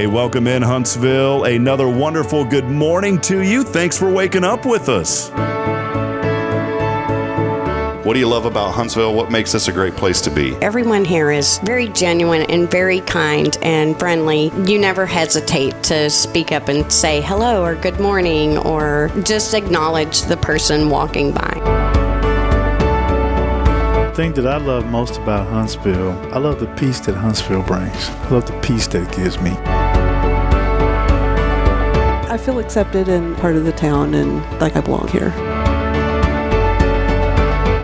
Hey, welcome in Huntsville. Another wonderful good morning to you. Thanks for waking up with us. What do you love about Huntsville? What makes this a great place to be? Everyone here is very genuine and very kind and friendly. You never hesitate to speak up and say hello or good morning or just acknowledge the person walking by. The thing that I love most about Huntsville, I love the peace that Huntsville brings. I love the peace that it gives me. I feel accepted and part of the town and like I belong here.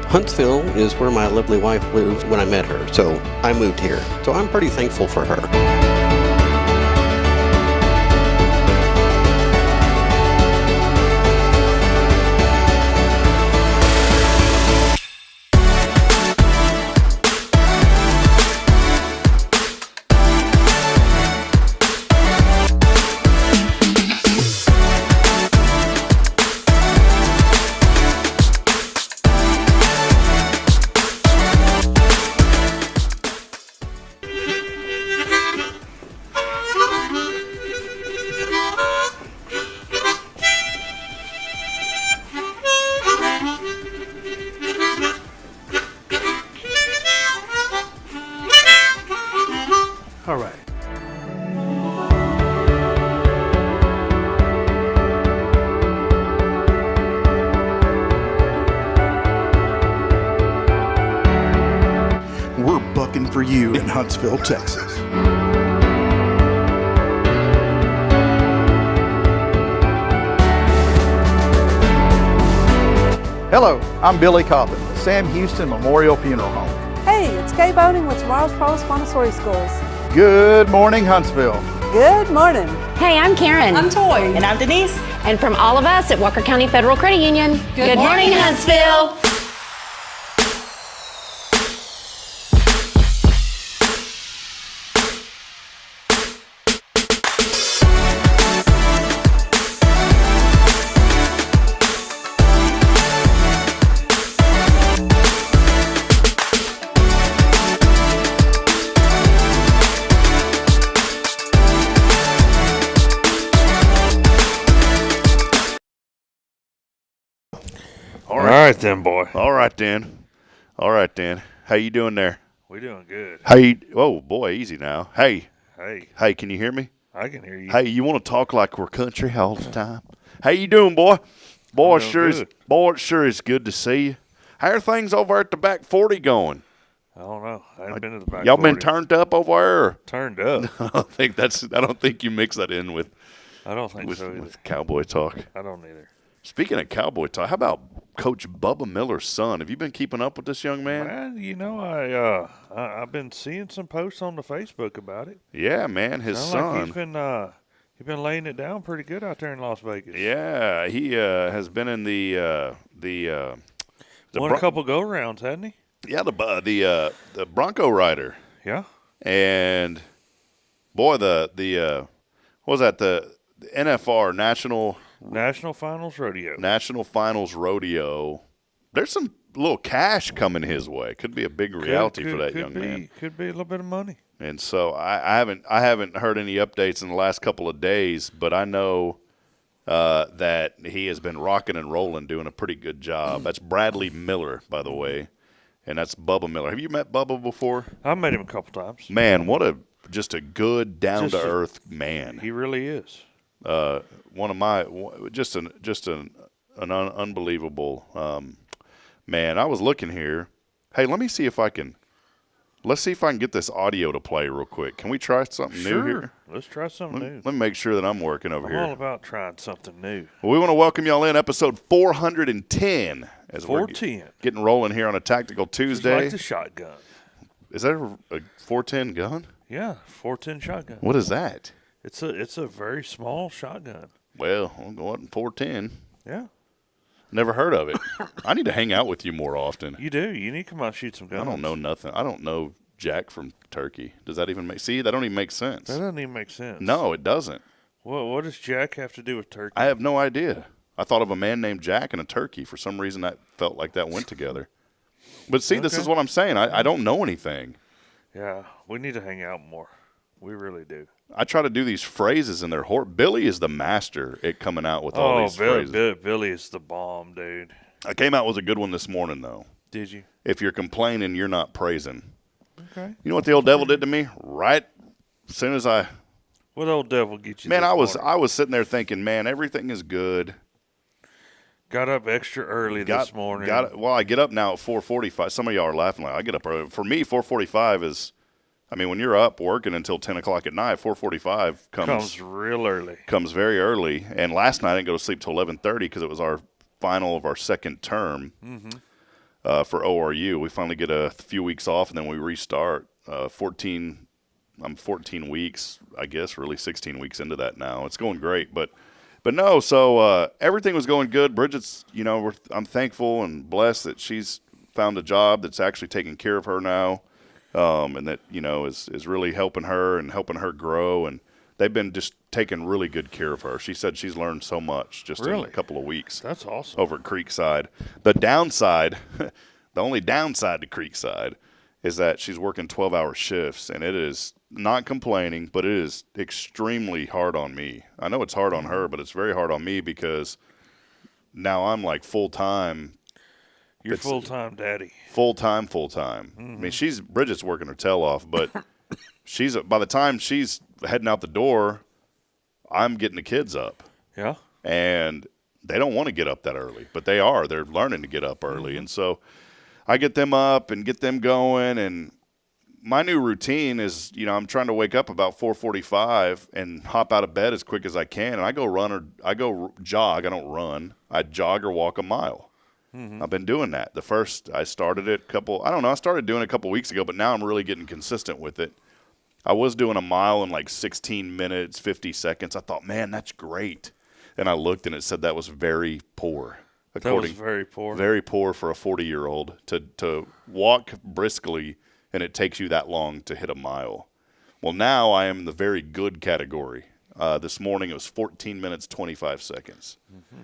Huntsville is where my lovely wife lived when I met her, so I moved here. So I'm pretty thankful for her. All right. We're bucking for you in Huntsville, Texas. Hello, I'm Billy Cobbin, the Sam Houston Memorial Funeral Home. Hey, it's Kay Boning with Tomorrow's Provost Montessori Schools. Good morning, Huntsville. Good morning. Hey, I'm Karen. I'm Toy. And I'm Denise. And from all of us at Walker County Federal Credit Union, Good morning, Huntsville. All right then, boy. All right, Dan. All right, Dan. How you doing there? We doing good. How you? Oh, boy, easy now. Hey. Hey, can you hear me? I can hear you. Hey, you want to talk like we're country all the time? How you doing, boy? Boy, it sure is good to see you. How are things over at the back 40 going? I don't know. I haven't been to the back. Y'all 40. been turned up over there? Or? Turned up. I don't think you mix that in with. I don't think so either. With cowboy talk. I don't either. Speaking of cowboy talk, how about Coach Bubba Miller's son? Have you been keeping up with this young man? Man, you know, I've been seeing some posts on the Facebook about it. Yeah, man, his son. Like he's been laying it down pretty good out there in Las Vegas. Yeah, he has been in the won a couple go rounds, hasn't he? Yeah, the Bronco rider. Yeah. And boy, what was that? The NFR National Finals Rodeo. National Finals Rodeo. There's some little cash coming his way. Could be a big reality for that young man. Could be a little bit of money. And so I haven't heard any updates in the last couple of days, but I know that he has been rocking and rolling, doing a pretty good job. That's Bradley Miller, by the way, and that's Bubba Miller. Have you met Bubba before? I've met him a couple times. Man, just a good down to earth man. He really is. An unbelievable man. I was looking here. Hey, let's see if I can get this audio to play real quick. Can we try something new here? Let's try something new. Let me make sure that I'm working over here. I'm all about trying something new. Well, we want to welcome y'all in episode 410 as we're getting rolling here on a Tactical Tuesday. It's like the shotgun. Is that a 410 gun? Yeah, 410 shotgun. What is that? It's a very small shotgun. Well, I'm going 410. Yeah. Never heard of it. I need to hang out with you more often. You do. You need to come out and shoot some guns. I don't know nothing. I don't know jack from turkey. Does that even make – see, that don't even make sense. That doesn't even make sense. No, it doesn't. Well, what does jack have to do with turkey? I have no idea. I thought of a man named Jack and a turkey. For some reason, that felt like that went together. But see, this is what I'm saying. I don't know anything. Yeah, we need to hang out more. We really do. I try to do these phrases in their Billy is the master at coming out with all these phrases. Billy is the bomb, dude. I came out with a good one this morning, though. Did you? If you're complaining, you're not praising. Okay. You know what the old devil did to me? Right as soon as I... What old devil get you? Man, I was sitting there thinking, man, everything is good. Got up extra early this morning. Well, I get up now at 4:45. Some of y'all are laughing like I get up early. For me, 4:45 is... I mean, when you're up working until 10 o'clock at night, 4:45 comes real early. Comes very early. And last night I didn't go to sleep till 11:30 because it was our final of our second term for ORU. We finally get a few weeks off, and then we restart. 14 weeks, I guess, really 16 weeks into that now. It's going great. But no, so everything was going good. Bridget's, I'm thankful and blessed that she's found a job that's actually taking care of her now. And that, is really helping her and helping her grow. And they've been just taking really good care of her. She said she's learned so much just in a couple of weeks. That's awesome. Over at Creekside. The downside, the only downside to Creekside is that she's working 12-hour shifts. And it is not complaining, but it is extremely hard on me. I know it's hard on her, but it's very hard on me because now I'm like full-time. You're full-time daddy. Full-time. I mean, Bridget's working her tail off, but by the time she's heading out the door, I'm getting the kids up. Yeah. And they don't want to get up that early, but they are. They're learning to get up early. And so I get them up and get them going. And my new routine is, I'm trying to wake up about 4:45 and hop out of bed as quick as I can. And I go jog. I don't run. I jog or walk a mile. I've been doing that. I started it I started doing it a couple weeks ago, but now I'm really getting consistent with it. I was doing a mile in like 16 minutes, 50 seconds. I thought, man, that's great. And I looked and it said that was very poor. That was very poor. Very poor for a 40-year-old to walk briskly and it takes you that long to hit a mile. Well, now I am in the very good category. This morning it was 14 minutes, 25 seconds.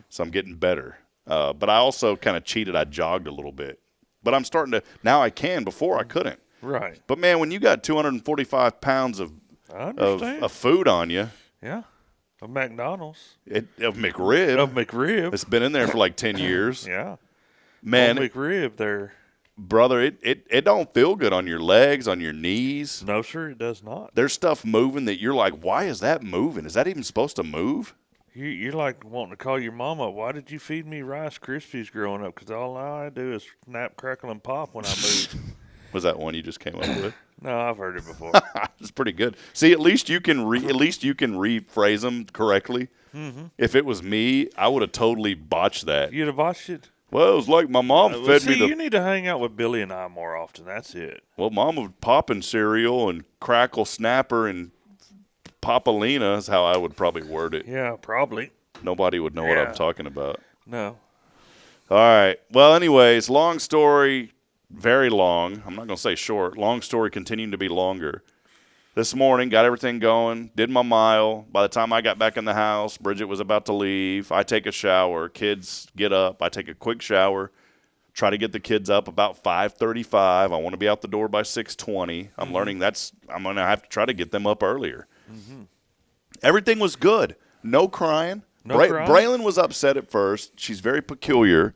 So I'm getting better. But I also kind of cheated. I jogged a little bit. But I'm starting to – now I can. Before I couldn't. Right. But, man, when you got 245 pounds of food on you. Yeah. Of McDonald's. Of McRib. It's been in there for like 10 years. Yeah. Man. McRib there. Brother, it don't feel good on your legs, on your knees. No, sir, it does not. There's stuff moving that you're like, why is that moving? Is that even supposed to move? You're like wanting to call your mom up. Why did you feed me Rice Krispies growing up? Because all I do is snap, crackle, and pop when I move. Was that one you just came up with? No, I've heard it before. It's pretty good. See, at least you can rephrase them correctly. If it was me, I would have totally botched that. You'd have botched it? Well, it was like my mom fed me you need to hang out with Billy and I more often. That's it. Well, Mom would pop in cereal and crackle snapper and Papalina is how I would probably word it. Yeah, probably. Nobody would know what I'm talking about. No. All right. Well, anyways, long story, very long. I'm not going to say short. Long story continuing to be longer. This morning, got everything going, did my mile. By the time I got back in the house, Bridget was about to leave. I take a shower. Kids get up. I take a quick shower. Try to get the kids up about 5:35. I want to be out the door by 6:20. I'm learning I'm going to have to try to get them up earlier. Everything was good. No crying. Braylon was upset at first. She's very peculiar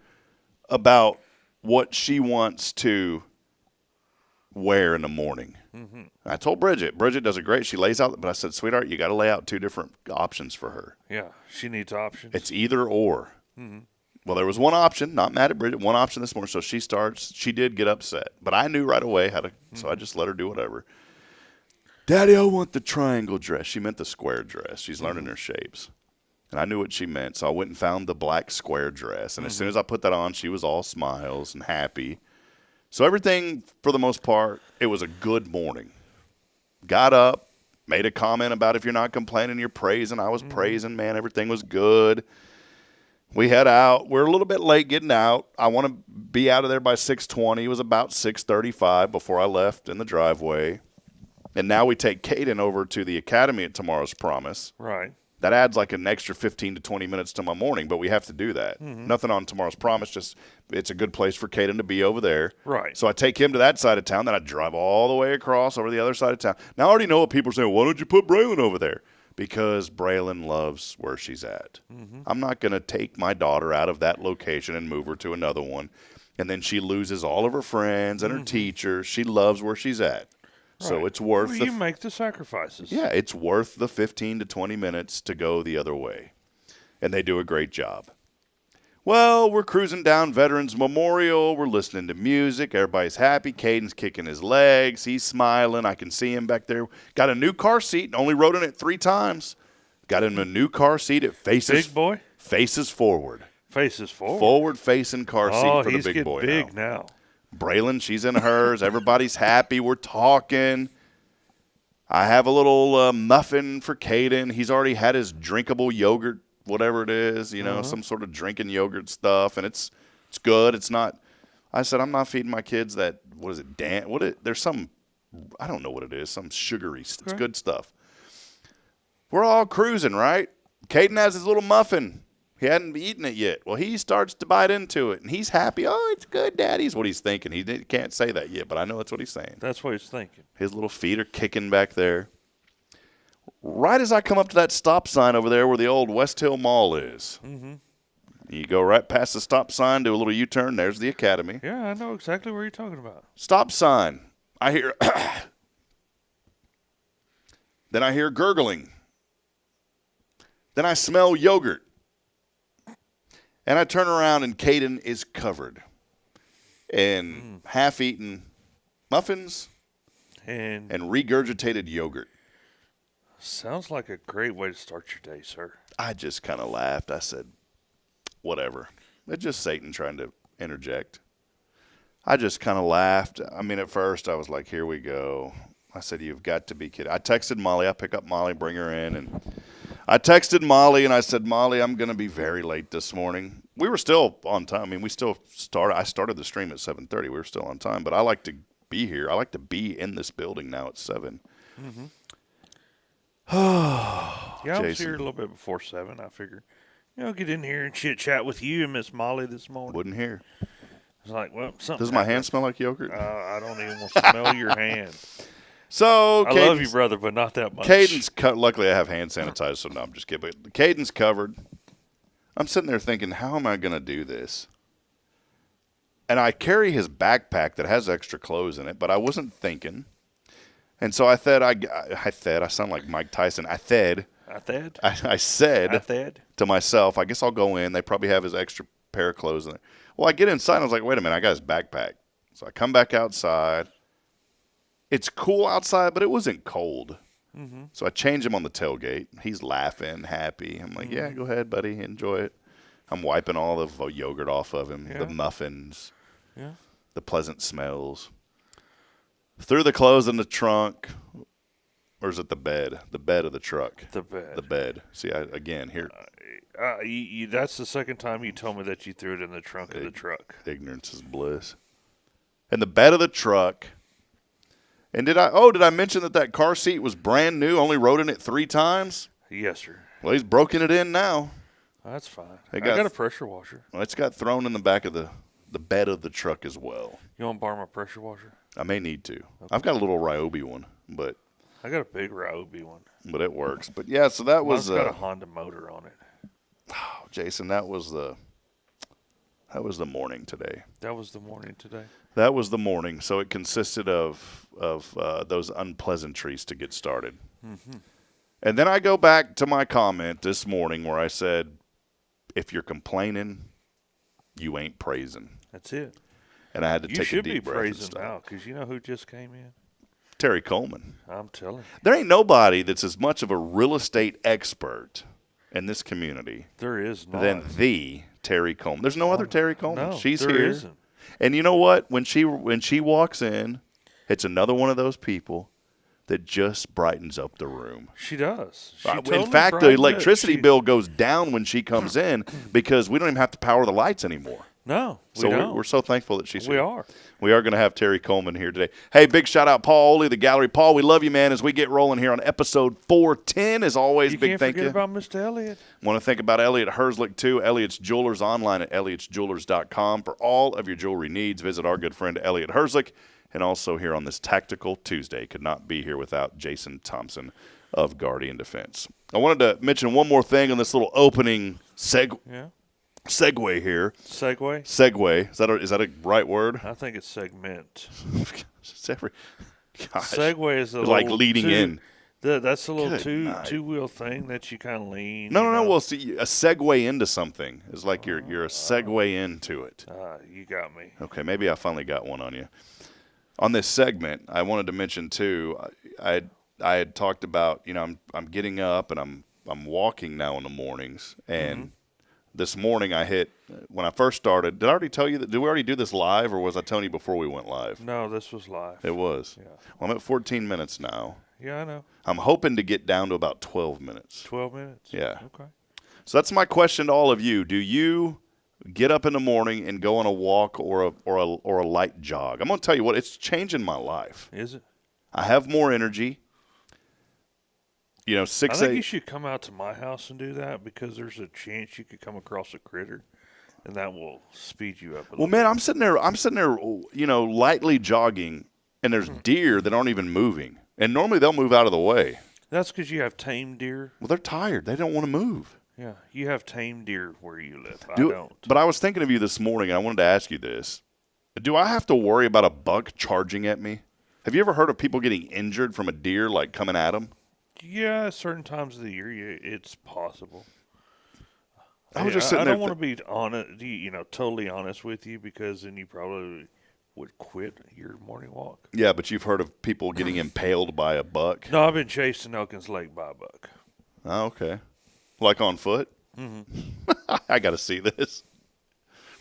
about what she wants to wear in the morning. I told Bridget. Bridget does it great. She lays out. But I said, sweetheart, you got to lay out two different options for her. Yeah, she needs options. It's either or. Well, there was one option. Not mad at Bridget. One option this morning. So she starts. She did get upset. But I knew right away how to. So I just let her do whatever. Daddy, I want the triangle dress. She meant the square dress. She's learning her shapes. And I knew what she meant, so I went and found the black square dress. And as soon as I put that on, she was all smiles and happy. So everything, for the most part, it was a good morning. Got up, made a comment about if you're not complaining, you're praising. I was praising, man. Everything was good. We head out. We're a little bit late getting out. I want to be out of there by 6:20. It was about 6:35 before I left in the driveway. And now we take Caden over to the academy at Tomorrow's Promise. Right. that adds like an extra 15 to 20 minutes to my morning, but we have to do that. Nothing on Tomorrow's Promise, just it's a good place for Caden to be over there. Right. So I take him to that side of town, then I drive all the way across over the other side of town. Now I already know what people are saying, why don't you put Braylon over there? Because Braylon loves where she's at. I'm not going to take my daughter out of that location and move her to another one, and then she loses all of her friends and her teachers. She loves where she's at. So it's worth you make the sacrifices. Yeah, it's worth the 15 to 20 minutes to go the other way. And they do a great job. Well, we're cruising down Veterans Memorial. We're listening to music. Everybody's happy. Caden's kicking his legs. He's smiling. I can see him back there. Got a new car seat. Only rode in it 3 times. Got him a new car seat. It faces big boy? Faces forward. Faces forward. Forward-facing car seat for the big boy he's getting big now. Braylon, she's in hers. Everybody's happy. We're talking. I have a little muffin for Caden. He's already had his drinkable yogurt, whatever it is, some sort of drinking yogurt stuff, and it's good. It's not. I said I'm not feeding my kids that. What is it? There's some. I don't know what it is. Some sugary. It's good stuff. We're all cruising, right? Caden has his little muffin. He hadn't eaten it yet. Well, he starts to bite into it, and he's happy. Oh, it's good, Daddy, is what he's thinking. He can't say that yet, but I know that's what he's saying. That's what he's thinking. His little feet are kicking back there. Right as I come up to that stop sign over there where the old West Hill Mall is, you go right past the stop sign, do a little U-turn. There's the Academy. Yeah, I know exactly what you're talking about. Stop sign. I hear then I hear gurgling. Then I smell yogurt. And I turn around, and Caden is covered in half-eaten muffins and regurgitated yogurt. Sounds like a great way to start your day, sir. I just kind of laughed. I said, whatever. It's just Satan trying to interject. I just kind of laughed. I mean, at first, I was like, here we go. I said, you've got to be kidding. I texted Molly. I pick up Molly, bring her in, and I texted Molly, and I said, Molly, I'm going to be very late this morning. We were still on time. I mean, I started the stream at 7:30. We were still on time, but I like to be here. I like to be in this building now at 7. Yeah, I was here a little bit before 7. I figured, get in here and chit-chat with you and Miss Molly this morning. Wouldn't hear. It's like, well, something. Does my hand smell like yogurt? I don't even want to smell your hand. So I love you, brother, but not that much. Caden's luckily I have hand sanitizer, so no, I'm just kidding. But Caden's covered. I'm sitting there thinking, how am I going to do this? And I carry his backpack that has extra clothes in it, but I wasn't thinking. And so I sound like Mike Tyson. I said to myself, I guess I'll go in. They probably have his extra pair of clothes in there. Well, I get inside, and I was like, wait a minute, I got his backpack. So I come back outside. It's cool outside, but it wasn't cold. So I change him on the tailgate. He's laughing, happy. I'm like, yeah, go ahead, buddy. Enjoy it. I'm wiping all the yogurt off of him, the muffins, the pleasant smells. Threw the clothes in the trunk. Or is it the bed? The bed of the truck. The bed. The bed. See, again, here. That's the second time you told me that you threw it in the trunk of the truck. Ignorance is bliss. And the bed of the truck. And did I mention that car seat was brand new, only rode in it 3 times? Yes, sir. Well, he's broken it in now. That's fine. I got a pressure washer. Well, it's got thrown in the back of the bed of the truck as well. You want to borrow my pressure washer? I may need to. Okay. I've got a little Ryobi one, but I got a big Ryobi one. But it works. But yeah, so that was got a Honda motor on it. Oh, Jason, that was the morning today. That was the morning today. That was the morning. So it consisted of those unpleasantries to get started. And then I go back to my comment this morning where I said, if you're complaining, you ain't praising. That's it. And I had to take a deep breath. You should be praising now, because you know who just came in? Terri Coleman. I'm telling you. There ain't nobody that's as much of a real estate expert in this community. There is not. Than the Terri Coleman. There's no other Terri Coleman. No, she's there here. Isn't. And you know what? When she walks in, it's another one of those people that just brightens up the room. She does. In fact, the electricity bill goes down when she comes in because we don't even have to power the lights anymore. No, So we don't. we're so thankful that she's here. We are. We are going to have Terri Coleman here today. Hey, big shout out Paul Oley, the gallery. Paul, we love you, man, as we get rolling here on episode 410. As always, big thank you. You can't forget about Mr. Elliott. Want to think about Elliott Herzlich, too. Elliott's Jewelers online at elliottjewelers.com. For all of your jewelry needs, visit our good friend Elliott Herzlich. And also here on this Tactical Tuesday. Could not be here without Jason Thompson of Guardian Defense. I wanted to mention one more thing on this little opening segue here. Segue? Segue. Is that a right word? I think it's segment. Segue is like leading in. That's a little two-wheel thing that you kind of lean. No. Well, see, a segue into something is like you're a segue into it. You got me. Okay, maybe I finally got one on you. On this segment, I wanted to mention too. I had talked about, I'm getting up and I'm walking now in the mornings, and this morning I hit when I first started. Did I already tell you that? Did we already do this live, or was I telling you before we went live? No, this was live. It was. Yeah. Well, I'm at 14 minutes now. Yeah, I know. I'm hoping to get down to about 12 minutes. 12 minutes. Yeah. Okay. So that's my question to all of you. Do you get up in the morning and go on a walk or a light jog? I'm going to tell you what, it's changing my life. Is it? I have more energy. 6 I think you should come out to my house and do that, because there's a chance you could come across a critter, and that will speed you up a little. Well, man, I'm sitting there, lightly jogging, and there's deer that aren't even moving. And normally they'll move out of the way. That's because you have tame deer. Well, they're tired. They don't want to move. Yeah, you have tame deer where you live. I don't. But I was thinking of you this morning, and I wanted to ask you this. Do I have to worry about a buck charging at me? Have you ever heard of people getting injured from a deer, like coming at them? Yeah, at certain times of the year, it's possible. I was just sitting there. I don't want to be totally honest with you, because then you probably would quit your morning walk. Yeah, but you've heard of people getting impaled by a buck? No, I've been chased in Elkins Lake by a buck. Oh, okay. Like on foot? Mm-hmm. I got to see this.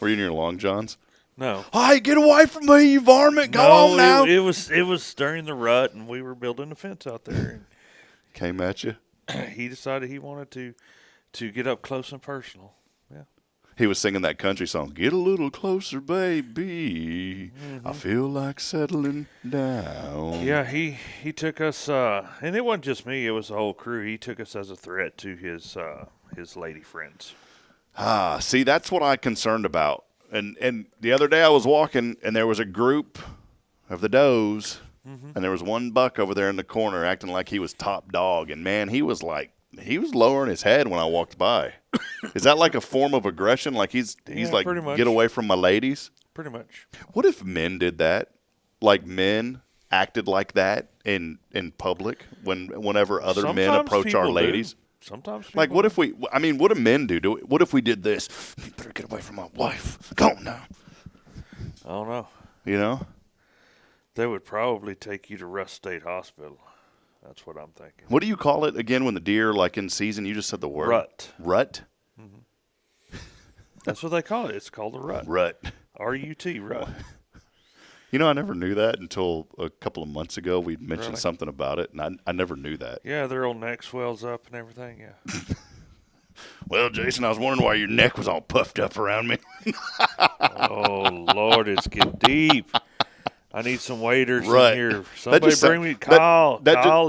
Were you in your long johns? No. Hey, get away from me, you varmint! Go on now. It was during the rut, and we were building a fence out there. And came at you? He decided he wanted to get up close and personal. Yeah. He was singing that country song, "Get a little closer, baby. I feel like settling down." Yeah, he took us, and it wasn't just me; it was the whole crew. He took us as a threat to his lady friends. See, that's what I'm concerned about. And the other day I was walking, and there was a group of the does, and there was one buck over there in the corner acting like he was top dog. And man, he was lowering his head when I walked by. Is that like a form of aggression? Like he's like, pretty much. Get away from my ladies? Pretty much. What if men did that? Like men acted like that in public whenever other men approach our ladies? Sometimes people like, what if what do men do? What if we did this? You better get away from my wife. Go on now. I don't know. You know? They would probably take you to Russ State Hospital. That's what I'm thinking. What do you call it again when the deer, like in season, you just said the word? Rut. Rut? Mm-hmm. That's what they call it. It's called a rut. Rut. R-U-T, rut. You know, I never knew that until a couple of months ago. We mentioned something about it, and I never knew that. Yeah, their old neck swells up and everything, yeah. Well, Jason, I was wondering why your neck was all puffed up around me. Oh, Lord, it's getting deep. I need some waiters in here. Somebody bring me, Kyle,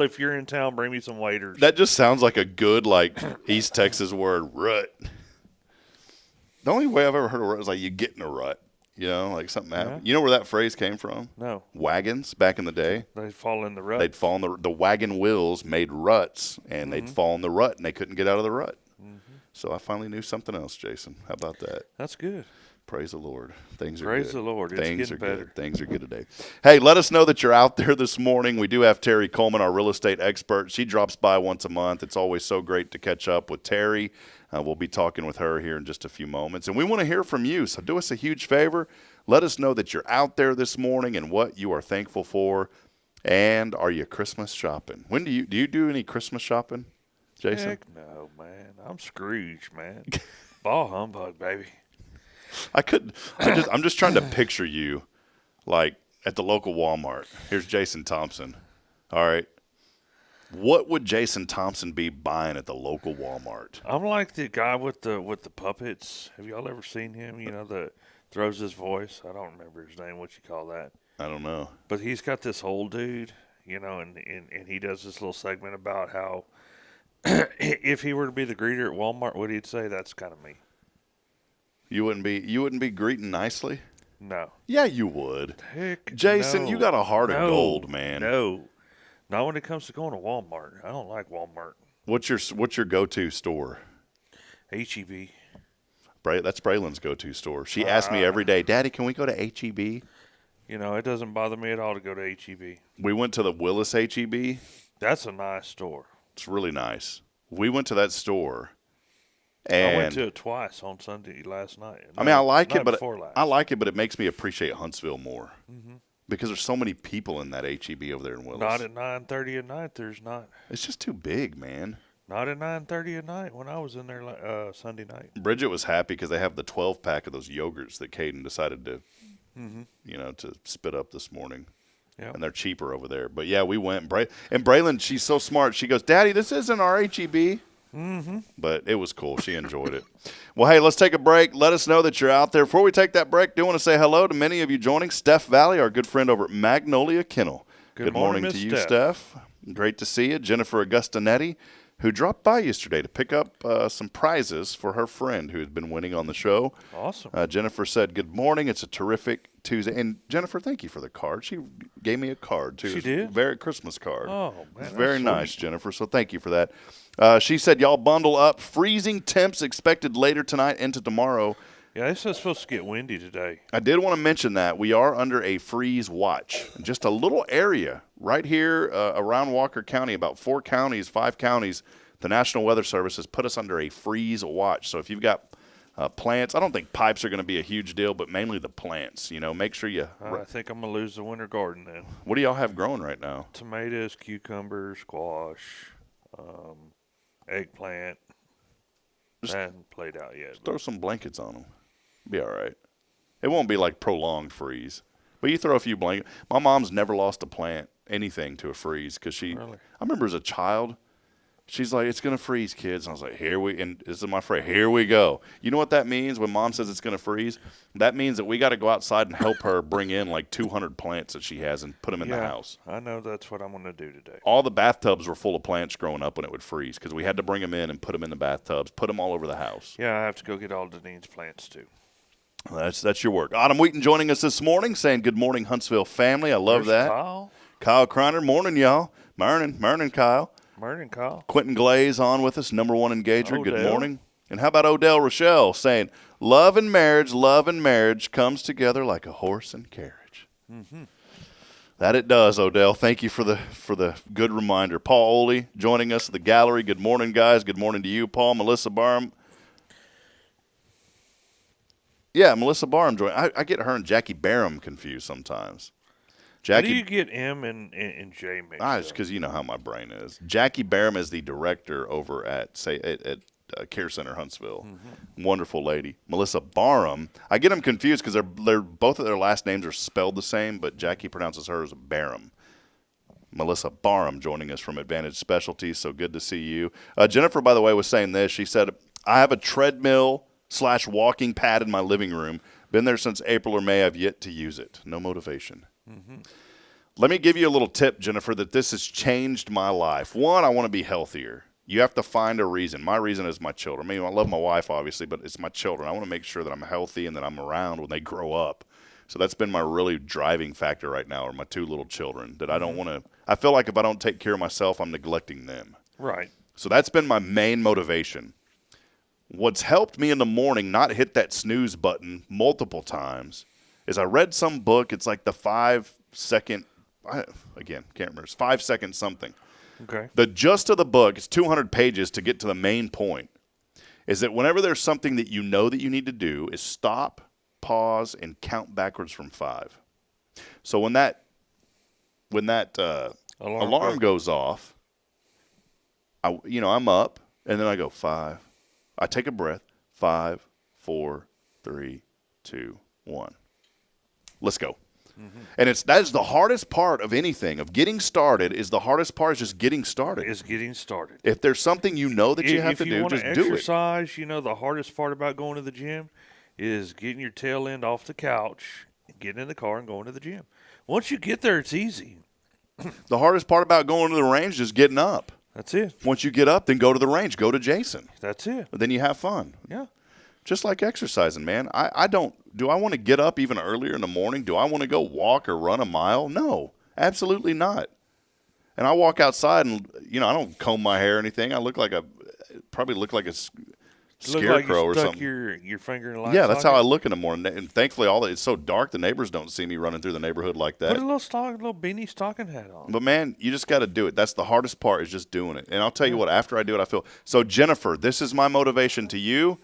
if you're in town, bring me some waiters. That just sounds like a good, East Texas word, rut. The only way I've ever heard of rut is like you get in a rut. You know, like something happened. Yeah. You know where that phrase came from? No. Wagons back in the day. They'd fall in the rut. They'd fall in the wagon wheels made ruts, and they'd fall in the rut, and they couldn't get out of the rut. Mm-hmm. So I finally knew something else, Jason. How about that? That's good. Praise the Lord. Things are Praise good. the Lord. It's getting better. Good. Things are good today. Hey, let us know that you're out there this morning. We do have Terri Coleman, our real estate expert. She drops by once a month. It's always so great to catch up with Terri. We'll be talking with her here in just a few moments. And we want to hear from you, so do us a huge favor. Let us know that you're out there this morning and what you are thankful for. And are you Christmas shopping? When do you do any Christmas shopping, Jason? Heck no, man. I'm Scrooge, man. Ball humbug, baby. I'm just trying to picture you like at the local Walmart. Here's Jason Thompson. All right. What would Jason Thompson be buying at the local Walmart? I'm like the guy with the puppets. Have y'all ever seen him? You know, the throws his voice. I don't remember his name. What you call that? I don't know. But he's got this old dude, and he does this little segment about how if he were to be the greeter at Walmart, what he'd say, that's kind of me. You wouldn't be greeting nicely? No. Yeah, you would. Heck, Jason, no. you got a heart of gold, man. No. Not when it comes to going to Walmart. I don't like Walmart. What's your go-to store? H-E-B. That's Braylon's go-to store. She asks me every day, Daddy, can we go to H-E-B? It doesn't bother me at all to go to H-E-B. We went to the Willis H-E-B. That's a nice store. It's really nice. We went to that store. And I went to it twice on Sunday last night. I mean, I like it, but it makes me appreciate Huntsville more because there's so many people in that H-E-B over there in Willis. Not at 9:30 at night. There's not. It's just too big, man. Not at 9:30 at night when I was in there Sunday night. Bridget was happy because they have the 12-pack of those yogurts that Caden decided to, to spit up this morning. Yep. And they're cheaper over there. But, yeah, we went. And Braylon, she's so smart. She goes, Daddy, this isn't our H-E-B. But it was cool. She enjoyed it. Well, hey, let's take a break. Let us know that you're out there. Before we take that break, do want to say hello to many of you joining. Steph Valley, our good friend over at Magnolia Kennel. Good morning to you, Steph. Great to see you. Jennifer Augustinetti, who dropped by yesterday to pick up some prizes for her friend who has been winning on the show. Awesome. Jennifer said, good morning. It's a terrific Tuesday. And, Jennifer, thank you for the card. She gave me a card, too. She did? Very Christmas card. Oh, man. Very nice, Jennifer. So thank you for that. She said, y'all bundle up. Freezing temps expected later tonight into tomorrow. Yeah, it's supposed to get windy today. I did want to mention that. We are under a freeze watch. Just a little area right here around Walker County, about 5 counties, the National Weather Service has put us under a freeze watch. So if you've got plants, I don't think pipes are going to be a huge deal, but mainly the plants. Make sure you. I think I'm going to lose the winter garden then. What do y'all have growing right now? Tomatoes, cucumbers, squash, eggplant. I haven't played out yet. Just throw some blankets on them. Be all right. It won't be like prolonged freeze. But you throw a few blankets. My mom's never lost a plant, anything, to a freeze. Because I remember as a child, she's like, it's going to freeze, kids. And I was like, and this is my phrase, here we go. You know what that means when Mom says it's going to freeze? That means that we got to go outside and help her bring in like 200 plants that she has and put them in the house. I know that's what I'm going to do today. All the bathtubs were full of plants growing up when it would freeze because we had to bring them in and put them in the bathtubs, put them all over the house. Yeah, I have to go get all Denine's plants too. That's your work. Autumn Wheaton joining us this morning saying good morning, Huntsville family. I love that. Kyle Kreiner. Morning, y'all. Morning, Kyle. Morning, Kyle. Quentin Glaze on with us, number one engager. Odell. Good morning. And how about Odell Rochelle saying, love and marriage comes together like a horse and carriage. That it does, Odell. Thank you for the good reminder. Paul Oley joining us at the gallery. Good morning, guys. Good morning to you, Paul. Melissa Barham. Yeah, Melissa Barham joined. I get her and Jackie Barham confused sometimes. Jackie, how do you get M and J mixed up? It's because you know how my brain is. Jackie Barham is the director over at Care Center Huntsville. Wonderful lady. Melissa Barham. I get them confused because they're both of their last names are spelled the same, but Jackie pronounces hers Barham. Melissa Barham joining us from Advantage Specialties. So good to see you. Jennifer, by the way, was saying this. She said, I have a treadmill/walking pad in my living room. Been there since April or May. I've yet to use it. No motivation. Let me give you a little tip, Jennifer, that this has changed my life. One, I want to be healthier. You have to find a reason. My reason is my children. I mean, I love my wife, obviously, but it's my children. I want to make sure that I'm healthy and that I'm around when they grow up. So that's been my really driving factor right now, are my 2 little children, that I don't want to – I feel like if I don't take care of myself, I'm neglecting them. Right. So that's been my main motivation. What's helped me in the morning not hit that snooze button multiple times is I read some book. It's like the 5-second – again, can't remember. It's 5-second something. Okay. The gist of the book, it's 200 pages to get to the main point, is that whenever there's something that you know that you need to do is stop, pause, and count backwards from 5. So when that alarm goes off, I'm up, and then I go 5. I take a breath. 5, 4, 3, 2, 1. Let's go. And that is the hardest part of anything, of getting started. Is the hardest part is just getting started. If there's something you know that you have to do, just do it. If you want to exercise, the hardest part about going to the gym is getting your tail end off the couch, getting in the car, and going to the gym. Once you get there, it's easy. The hardest part about going to the range is getting up. That's it. Once you get up, then go to the range. Go to Jason. That's it. But then you have fun. Yeah. Just like exercising, man. I don't – do I want to get up even earlier in the morning? Do I want to go walk or run a mile? No, absolutely not. And I walk outside and, I don't comb my hair or anything. I probably look like a scarecrow or something. Your finger in a light Yeah, that's socket. how I look in the morning. And thankfully, it's so dark, the neighbors don't see me running through the neighborhood like that. Put a little beanie stocking hat on. But, man, you just got to do it. That's the hardest part is just doing it. And I'll tell you what, after I do it, I feel – so, Jennifer, this is my motivation to you.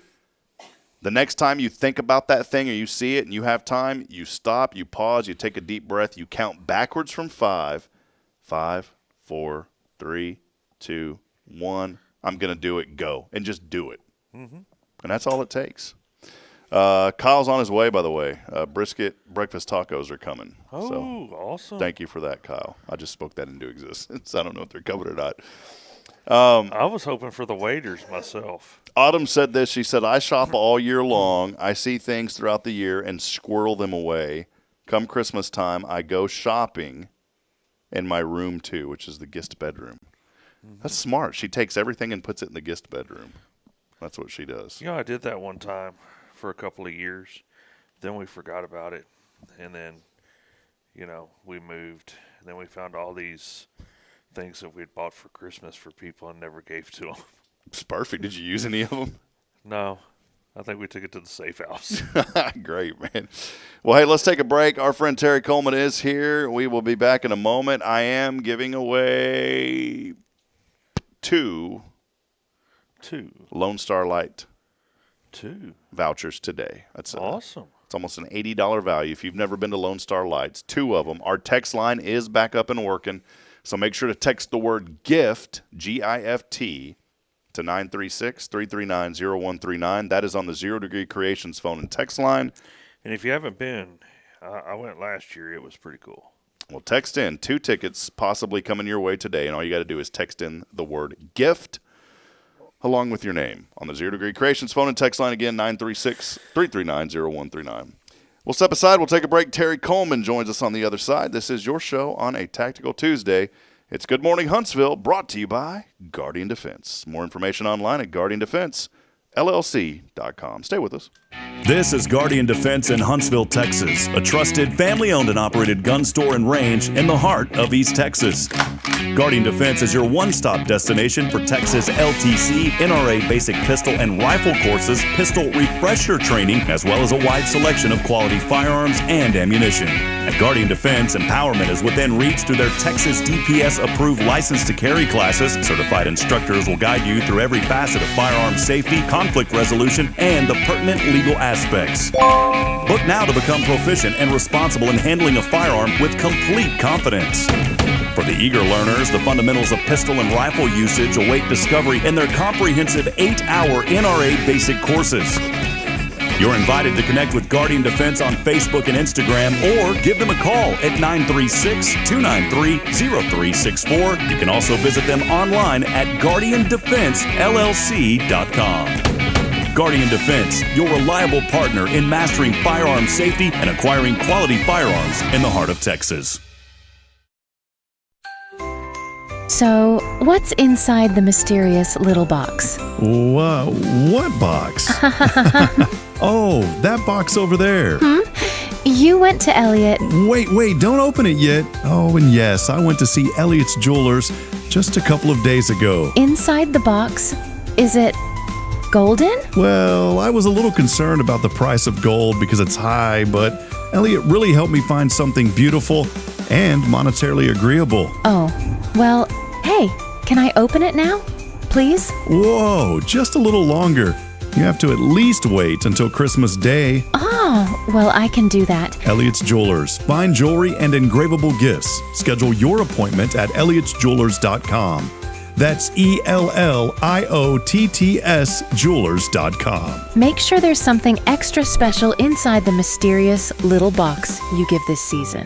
The next time you think about that thing or you see it and you have time, you stop, you pause, you take a deep breath, you count backwards from 5. 5, 4, 3, 2, 1. I'm going to do it. Go. And just do it. Mm-hmm. And that's all it takes. Kyle's on his way, by the way. Brisket breakfast tacos are coming. Oh, so awesome. Thank you for that, Kyle. I just spoke that into existence. I don't know if they're coming or not. I was hoping for the waiters myself. Autumn said this. She said, I shop all year long. I see things throughout the year and squirrel them away. Come Christmas time, I go shopping in my room, too, which is the guest bedroom. Mm-hmm. That's smart. She takes everything and puts it in the guest bedroom. That's what she does. I did that one time for a couple of years. Then we forgot about it. And then, we moved. And then we found all these things that we'd bought for Christmas for people and never gave to them. It's perfect. Did you use any of them? No. I think we took it to the safe house. Great, man. Well, hey, let's take a break. Our friend Terri Coleman is here. We will be back in a moment. I am giving away two Lone Star Light vouchers today. That's awesome. It's almost an $80 value. If you've never been to Lone Star Lights, 2 of them. Our text line is back up and working. So make sure to text the word GIFT, G-I-F-T, to 936-339-0139. That is on the Zero Degree Creations phone and text line. And if you haven't been, I went last year. It was pretty cool. Well, text in 2 tickets possibly coming your way today, and all you got to do is text in the word GIFT along with your name on the Zero Degree Creations phone and text line again, 936-339-0139. We'll step aside. We'll take a break. Terri Coleman joins us on the other side. This is your show on a Tactical Tuesday. It's Good Morning Huntsville, brought to you by Guardian Defense. More information online at GuardianDefenseLLC.com. Stay with us. This is Guardian Defense in Huntsville, Texas, a trusted family-owned and operated gun store and range in the heart of East Texas. Guardian Defense is your one-stop destination for Texas LTC, NRA basic pistol and rifle courses, pistol refresher training, as well as a wide selection of quality firearms and ammunition. At Guardian Defense, empowerment is within reach through their Texas DPS-approved license to carry classes. Certified instructors will guide you through every facet of firearm safety, conflict resolution, and the pertinent legal aspects. Book now to become proficient and responsible in handling a firearm with complete confidence. For the eager learners, the fundamentals of pistol and rifle usage await discovery in their comprehensive 8-hour NRA basic courses. You're invited to connect with Guardian Defense on Facebook and Instagram, or give them a call at 936-293-0364. You can also visit them online at GuardianDefenseLLC.com. Guardian Defense, your reliable partner in mastering firearm safety and acquiring quality firearms in the heart of Texas. So, what's inside the mysterious little box? What box? Oh, that box over there. You went to Elliot. Wait, don't open it yet. Oh, and yes, I went to see Elliot's Jewelers just a couple of days ago. Inside the box, is it golden? Well, I was a little concerned about the price of gold because it's high, but Elliot really helped me find something beautiful and monetarily agreeable. Oh, well, hey, can I open it now? Please? Whoa, just a little longer. You have to at least wait until Christmas Day. Oh, well, I can do that. Elliot's Jewelers. Fine jewelry and engravable gifts. Schedule your appointment at Elliot'sJewelers.com. That's ELLIOTTS Jewelers.com. Make sure there's something extra special inside the mysterious little box you give this season.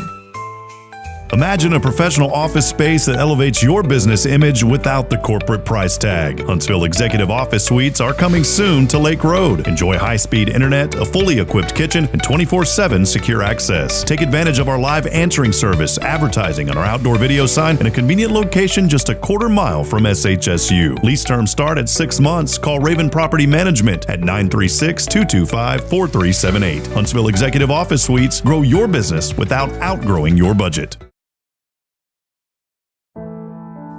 Imagine a professional office space that elevates your business image without the corporate price tag. Huntsville Executive Office Suites are coming soon to Lake Road. Enjoy high-speed internet, a fully equipped kitchen, and 24/7 secure access. Take advantage of our live answering service, advertising on our outdoor video sign, and a convenient location just a quarter mile from SHSU. Lease terms start at 6 months. Call Raven Property Management at 936-225-4378. Huntsville Executive Office Suites. Grow your business without outgrowing your budget.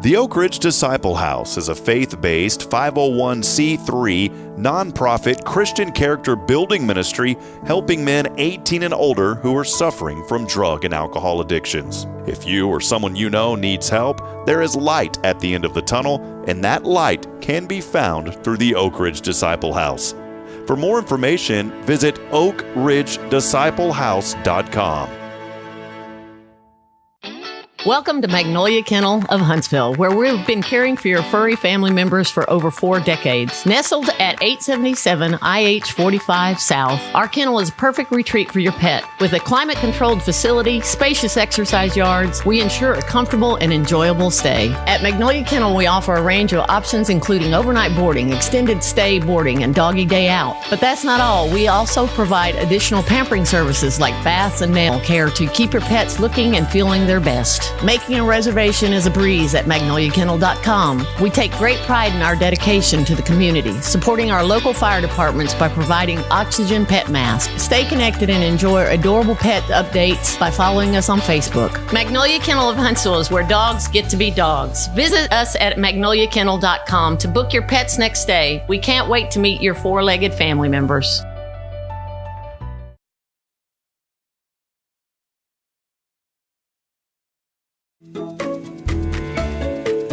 The Oak Ridge Disciple House is a faith-based 501c3 nonprofit Christian character building ministry helping men 18 and older who are suffering from drug and alcohol addictions. If you or someone you know needs help, there is light at the end of the tunnel, and that light can be found through the Oak Ridge Disciple House. For more information, visit oakridgedisciplehouse.com. Welcome to Magnolia Kennel of Huntsville, where we've been caring for your furry family members for over 4 decades. Nestled at 877 IH 45 South, our kennel is a perfect retreat for your pet. With a climate-controlled facility, spacious exercise yards, we ensure a comfortable and enjoyable stay. At Magnolia Kennel, we offer a range of options including overnight boarding, extended stay boarding, and doggy day out. But that's not all. We also provide additional pampering services like baths and nail care to keep your pets looking and feeling their best. Making a reservation is a breeze at magnoliakennel.com. We take great pride in our dedication to the community, supporting our local fire departments by providing oxygen pet masks. Stay connected and enjoy adorable pet updates by following us on Facebook. Magnolia Kennel of Huntsville is where dogs get to be dogs. Visit us at magnoliakennel.com to book your pet's next stay. We can't wait to meet your 4-legged family members.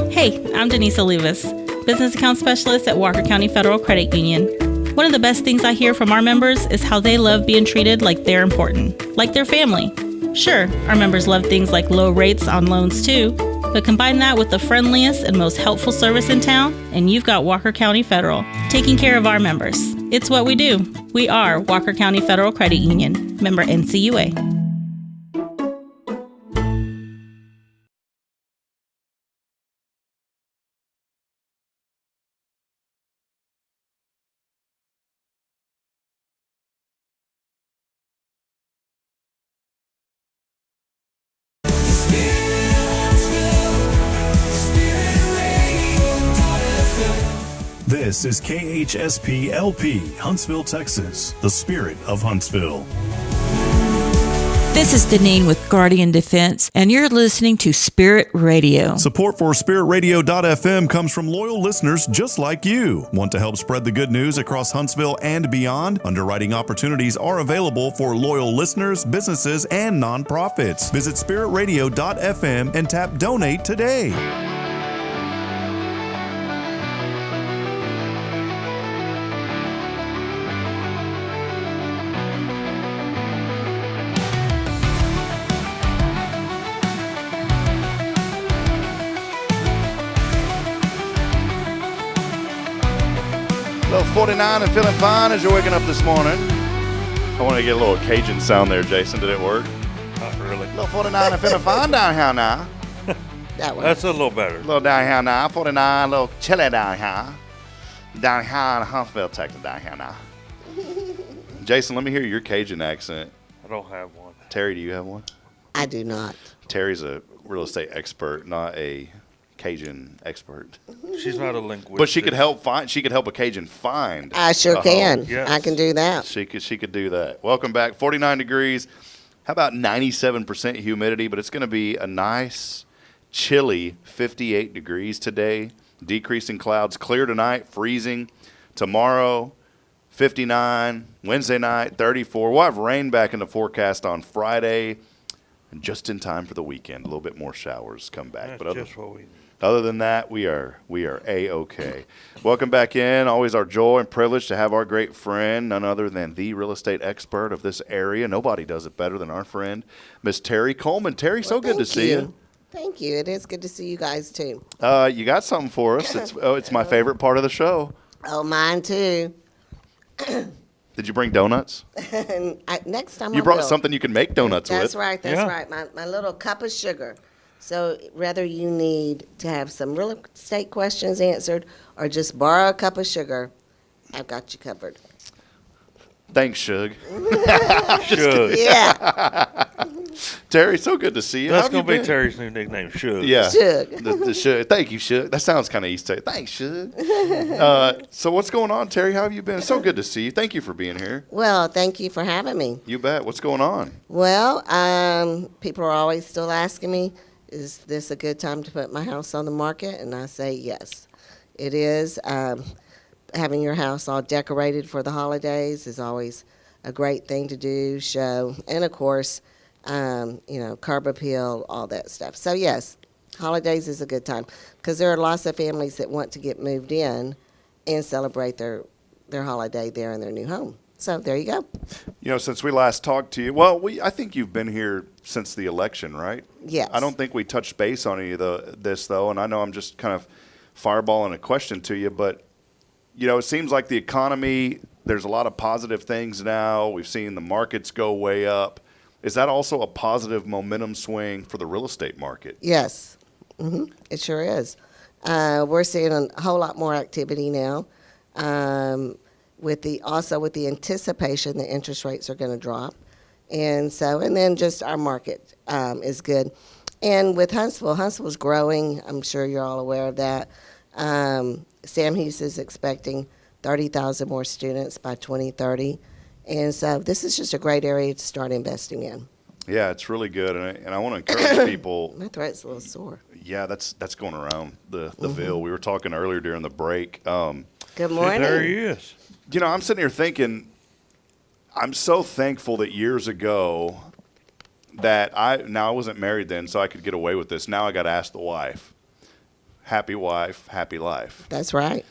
Hey, I'm Denise Olivas, Business Account Specialist at Walker County Federal Credit Union. One of the best things I hear from our members is how they love being treated like they're important, like their family. Sure, our members love things like low rates on loans too, but combine that with the friendliest and most helpful service in town, and you've got Walker County Federal, taking care of our members. It's what we do. We are Walker County Federal Credit Union, member NCUA. This is KHSP LP, Huntsville, Texas, the spirit of Huntsville. This is Deneen with Guardian Defense, and you're listening to Spirit Radio. Support for SpiritRadio.fm comes from loyal listeners just like you. Want to help spread the good news across Huntsville and beyond? Underwriting opportunities are available for loyal listeners, businesses, and nonprofits. Visit SpiritRadio.fm and tap Donate today. Little 49 and feeling fine as you're waking up this morning. I want to get a little Cajun sound there, Jason. Did it work? Not really. Little 49 and feeling fine down here now. That's a little better. A little down here now. 49, a little chilly down here. Down here in Huntsville, Texas, down here now. Jason, let me hear your Cajun accent. I don't have one. Terri, do you have one? I do not. Terri's a real estate expert, not a Cajun expert. She's not a linguist. But she could help find. She could help a Cajun find. I sure can. Yes. I can do that. She could do that. Welcome back. 49 degrees. How about 97% humidity? But it's going to be a nice, chilly 58 degrees today. Decreasing clouds. Clear tonight. Freezing. Tomorrow, 59. Wednesday night, 34. We'll have rain back in the forecast on Friday. And just in time for the weekend. A little bit more showers come back. That's just what we need. Other than that, we are A-OK. Welcome back in. Always our joy and privilege to have our great friend, none other than the real estate expert of this area. Nobody does it better than our friend, Miss Terri Coleman. Terri, so good to see you. Thank you. It is good to see you guys, too. You got something for us. It's my favorite part of the show. Oh, mine, too. Did Did you bring donuts? And next time You I brought will. something you can make donuts That's with. right. That's right. My little cup of sugar. So whether you need to have some real estate questions answered or just borrow a cup of sugar, I've got you covered. Thanks, Shug. Shug. Yeah. Terry, so good to see you. That's How have going you to be been? Terry's new nickname, Shug. Yeah. Shug. The Shug. Thank you, Shug. That sounds kind of East Texas. Thanks, Shug. So what's going on, Terry? How have you been? It's so good to see you. Thank you for being here. Well, thank you for having me. You bet. What's going on? Well, people are always still asking me, is this a good time to put my house on the market? And I say yes, it is. Having your house all decorated for the holidays is always a great thing to do, show, and of course, curb appeal, all that stuff. So yes, holidays is a good time because there are lots of families that want to get moved in and celebrate their holiday there in their new home. So there you go. Since we last talked to you, I think you've been here since the election, right? Yes. I don't think we touched base on any of this, though, and I know I'm just kind of fireballing a question to you, but, it seems like the economy, there's a lot of positive things now. We've seen the markets go way up. Is that also a positive momentum swing for the real estate market? Yes, it sure is. We're seeing a whole lot more activity now. With the anticipation that interest rates are going to drop. And then just our market is good. And with Huntsville's growing. I'm sure you're all aware of that. Sam Houston is expecting 30,000 more students by 2030. And so this is just a great area to start investing in. Yeah, it's really good. And I want to encourage people. My throat's a little sore. Yeah, that's going around the Ville. We were talking earlier during the break. Good morning. There he is. I'm sitting here thinking, I'm so thankful that years ago that I wasn't married then, so I could get away with this. Now I got to ask the wife. Happy wife, happy life. That's right.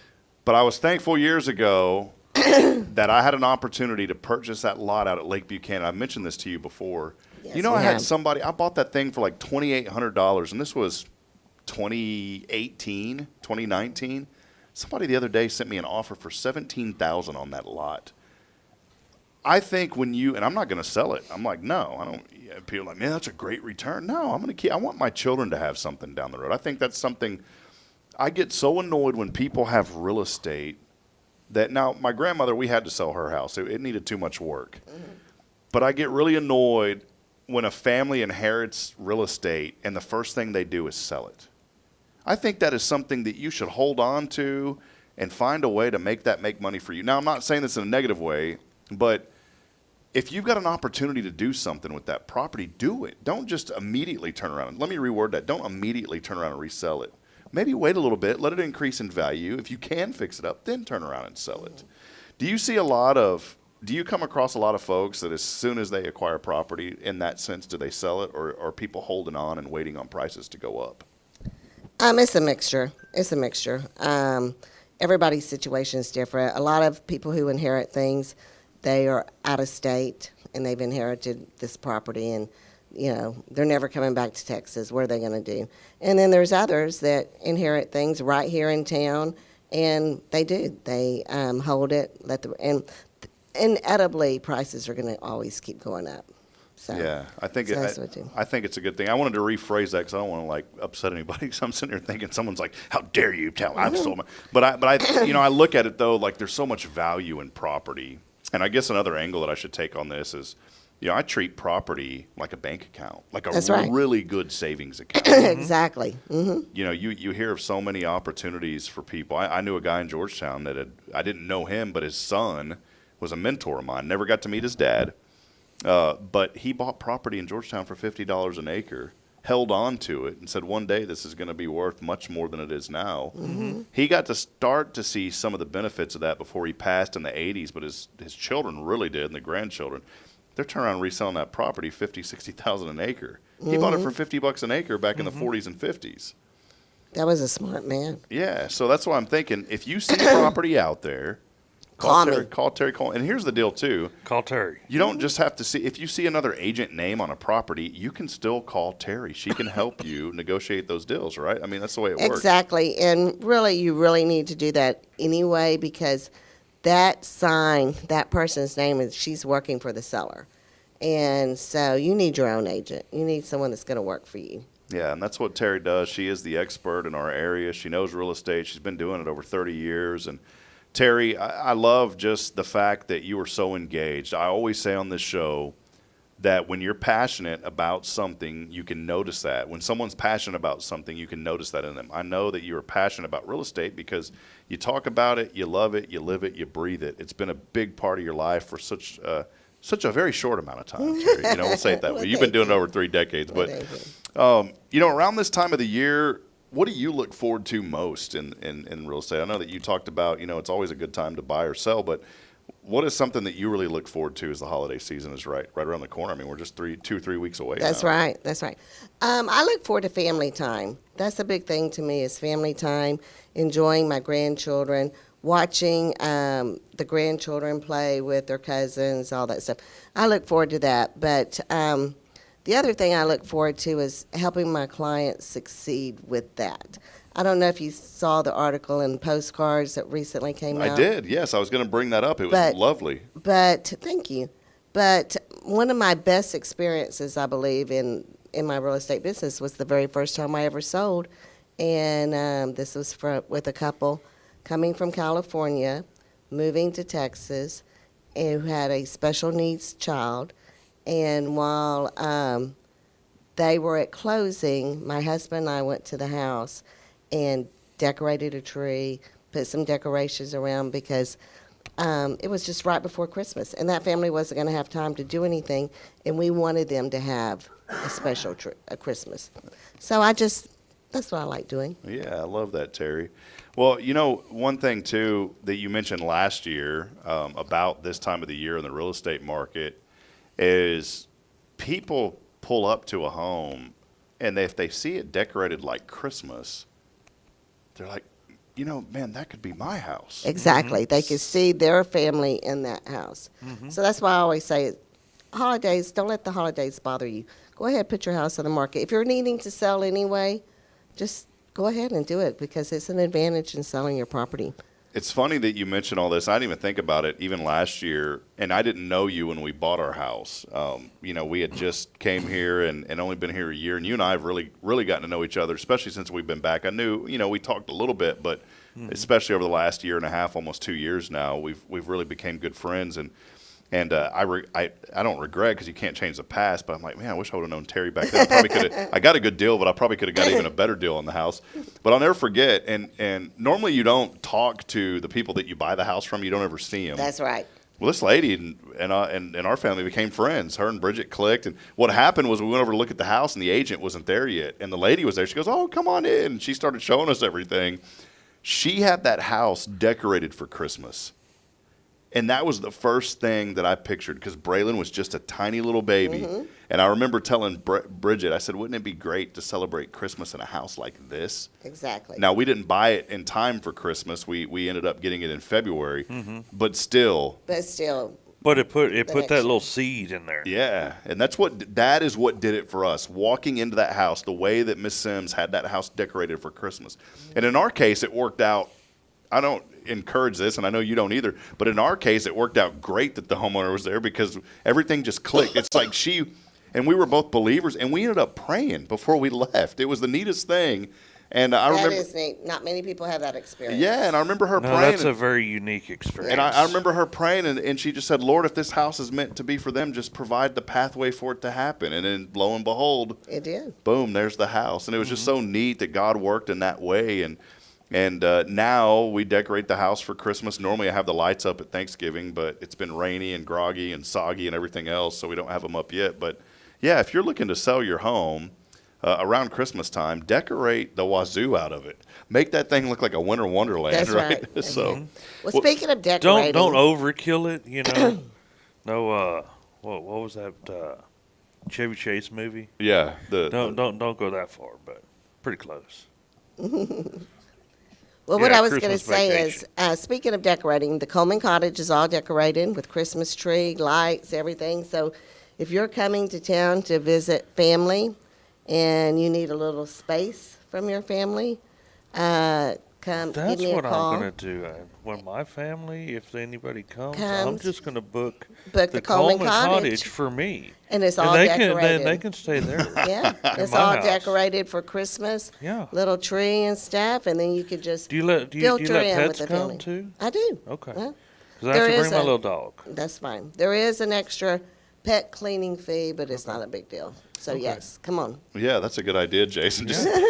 But I was thankful years ago that I had an opportunity to purchase that lot out at Lake Buchanan. I mentioned this to you before. Yes, I had somebody, I bought that thing for like $2,800, and this was 2018, 2019. Somebody the other day sent me an offer for $17,000 on that lot. I think and I'm not going to sell it. I'm like, no, I don't. Yeah, people are like, man, that's a great return. No, I'm going to keep. I want my children to have something down the road. I think that's something. I get so annoyed when people have real estate that now my grandmother, we had to sell her house. It needed too much work. But I get really annoyed when a family inherits real estate and the first thing they do is sell it. I think that is something that you should hold on to and find a way to make that make money for you. Now, I'm not saying this in a negative way, but if you've got an opportunity to do something with that property, do it. Don't just immediately turn around. Let me reword that. Don't immediately turn around and resell it. Maybe wait a little bit, let it increase in value. If you can fix it up, then turn around and sell it. Do you come across a lot of folks that as soon as they acquire property, in that sense, do they sell it, or are people holding on and waiting on prices to go up? It's a mixture. Everybody's situation is different. A lot of people who inherit things, they are out of state and they've inherited this property and, they're never coming back to Texas. What are they going to do? And then there's others that inherit things right here in town and they do. They hold it, and inevitably prices are going to always keep going up. So, yeah, I think it's a good thing. I wanted to rephrase that because I don't want to upset anybody. Because I'm sitting here thinking someone's like, "How dare you tell me I've sold my?" But I look at it though like there's so much value in property, and I guess another angle that I should take on this is, I treat property like a bank account, like a really good savings account. Exactly. Mm-hmm. You hear of so many opportunities for people. I knew a guy in Georgetown I didn't know him, but his son was a mentor of mine. Never got to meet his dad. But he bought property in Georgetown for $50 an acre, held on to it, and said one day this is going to be worth much more than it is now. Mm-hmm. He got to start to see some of the benefits of that before he passed in the 80s, but his children really did, and the grandchildren. They're turning around and reselling that property $50,000, $60,000 an acre. He bought it for $50 an acre back in the 40s and 50s. That was a smart man. Yeah, so that's why I'm thinking, if you see property out there, Call Terri Coleman. And here's the deal, too. Call Terri. You don't just have to see. If you see another agent name on a property, you can still call Terri. She can help you negotiate those deals, right? I mean, that's the way it works. Exactly. And really, you really need to do that anyway because that sign, that person's name is, she's working for the seller. And so you need your own agent. You need someone that's going to work for you. Yeah, and that's what Terri does. She is the expert in our area. She knows real estate. She's been doing it over 30 years. And Terri, I love just the fact that you are so engaged. I always say on this show that when you're passionate about something, you can notice that. When someone's passionate about something, you can notice that in them. I know that you are passionate about real estate because you talk about it, you love it, you live it, you breathe it. It's been a big part of your life for such a very short amount of time, Terri. We'll say it that way. You've been doing it over 3 decades. But, around this time of the year, what do you look forward to most in real estate? I know that you talked about, it's always a good time to buy or sell, but what is something that you really look forward to as the holiday season is right around the corner? I mean, we're just 2 or 3 weeks away. That's now. right. That's right. I look forward to family time. That's a big thing to me is family time, enjoying my grandchildren, watching the grandchildren play with their cousins, all that stuff. I look forward to that. But the other thing I look forward to is helping my clients succeed with that. I don't know if you saw the article in Postcards that recently came out. I did, yes. I was going to bring that up. It was lovely. But thank you. But one of my best experiences, I believe, in my real estate business was the very first home I ever sold. And this was with a couple coming from California, moving to Texas, and who had a special needs child. And while they were at closing, my husband and I went to the house and decorated a tree, put some decorations around because it was just right before Christmas. And that family wasn't going to have time to do anything, and we wanted them to have a special Christmas. So that's what I like doing. Yeah, I love that, Terri. Well, one thing, too, that you mentioned last year about this time of the year in the real estate market is people pull up to a home, and if they see it decorated like Christmas, they're like, man, that could be my house. Exactly. They could see their family in that house. So that's why I always say, holidays, don't let the holidays bother you. Go ahead, put your house on the market. If you're needing to sell anyway, just go ahead and do it because it's an advantage in selling your property. It's funny that you mentioned all this. I didn't even think about it even last year, and I didn't know you when we bought our house. We had just came here and only been here a year, and you and I have really, really gotten to know each other, especially since we've been back. I knew, we talked a little bit, but especially over the last year and a half, almost 2 years now, we've really became good friends. And I don't regret because you can't change the past, but I'm like, man, I wish I would have known Terri back then. I probably could have. I got a good deal, but I probably could have got even a better deal on the house. But I'll never forget. And normally you don't talk to the people that you buy the house from. You don't ever see them. That's right. Well, this lady and our family became friends. Her and Bridget clicked. And what happened was we went over to look at the house, and the agent wasn't there yet. And the lady was there. She goes, "Oh, come on in." And she started showing us everything. She had that house decorated for Christmas. And that was the first thing that I pictured because Braylon was just a tiny little baby. And I remember telling Bridget, I said, wouldn't it be great to celebrate Christmas in a house like this? Exactly. Now, we didn't buy it in time for Christmas. We ended up getting it in February. But still. But it put that little seed in there. Yeah, and that is what did it for us. Walking into that house, the way that Miss Sims had that house decorated for Christmas. And in our case, it worked out. I don't encourage this, and I know you don't either, but in our case, it worked out great that the homeowner was there because everything just clicked. It's like we were both believers, and we ended up praying before we left. It was the neatest thing. And I remember that is neat. Not many people have that experience. Yeah, and I remember her praying. That's a very unique experience. And I remember her praying, and she just said, Lord, if this house is meant to be for them, just provide the pathway for it to happen. And then lo and behold, it did. Boom, there's the house. And it was just so neat that God worked in that way. And now we decorate the house for Christmas. Normally I have the lights up at Thanksgiving, but it's been rainy and groggy and soggy and everything else, so we don't have them up yet. But, yeah, if you're looking to sell your home around Christmas time, decorate the wazoo out of it. Make that thing look like a winter wonderland. That's right. So, well, speaking of decorating. Don't overkill it, No, what was that Chevy Chase movie? Yeah. Don't go that far, but pretty close. Well, what I was going to say is, speaking of decorating, the Coleman cottage is all decorated with Christmas tree, lights, everything. So if you're coming to town to visit family and you need a little space from your family, come That's give me a what call. I'm going to do. When my family, if anybody comes, I'm Comes, just going to book the Coleman Cottage. for me. And it's all decorated. They can stay there. Yeah, in it's my all house. decorated for Christmas. Yeah. Little tree and stuff, and then you could just Do you let filter in with pets the come family. too? I do. Okay. Yeah. Because I have to bring my little dog. That's fine. There is an extra pet cleaning fee, but it's not a big deal. So yes, come on. Yeah, that's a good idea, Jason.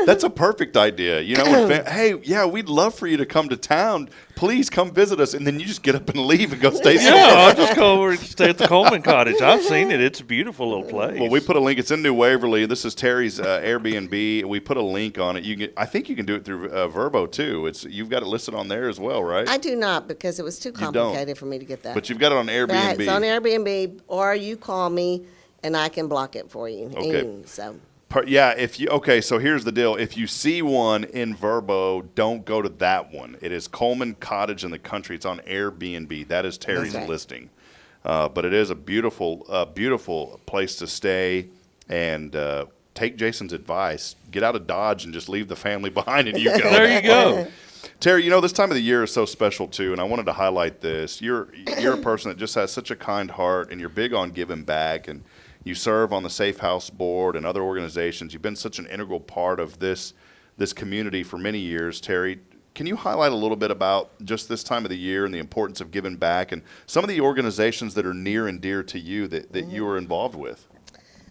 That's a perfect idea. You know, hey, yeah, we'd love for you to come to town. Please come visit us, and then you just get up and leave and go stay somewhere. Yeah, I'll just go over and stay at the Coleman Cottage. I've seen it. It's a beautiful little place. Well, we put a link. It's in New Waverly. This is Terry's Airbnb. We put a link on it. I think you can do it through Verbo too. You've got it listed on there as well, right? I do not, because it was too complicated for me to get that. But you've got it on Airbnb. It's on Airbnb, or you call me and I can block it for you. Okay. So so here's the deal. If you see one in Verbo, don't go to that one. It is Coleman Cottage in the Country. It's on Airbnb. That is Terry's listing. But it is a beautiful place to stay, and take Jason's advice. Get out of Dodge and just leave the family behind, and you go. There you go. Terri, this time of the year is so special too, and I wanted to highlight this. You're a person that just has such a kind heart, and you're big on giving back, and you serve on the Safe House Board and other organizations. You've been such an integral part of this community for many years. Terri, can you highlight a little bit about just this time of the year and the importance of giving back and some of the organizations that are near and dear to you that you are involved with?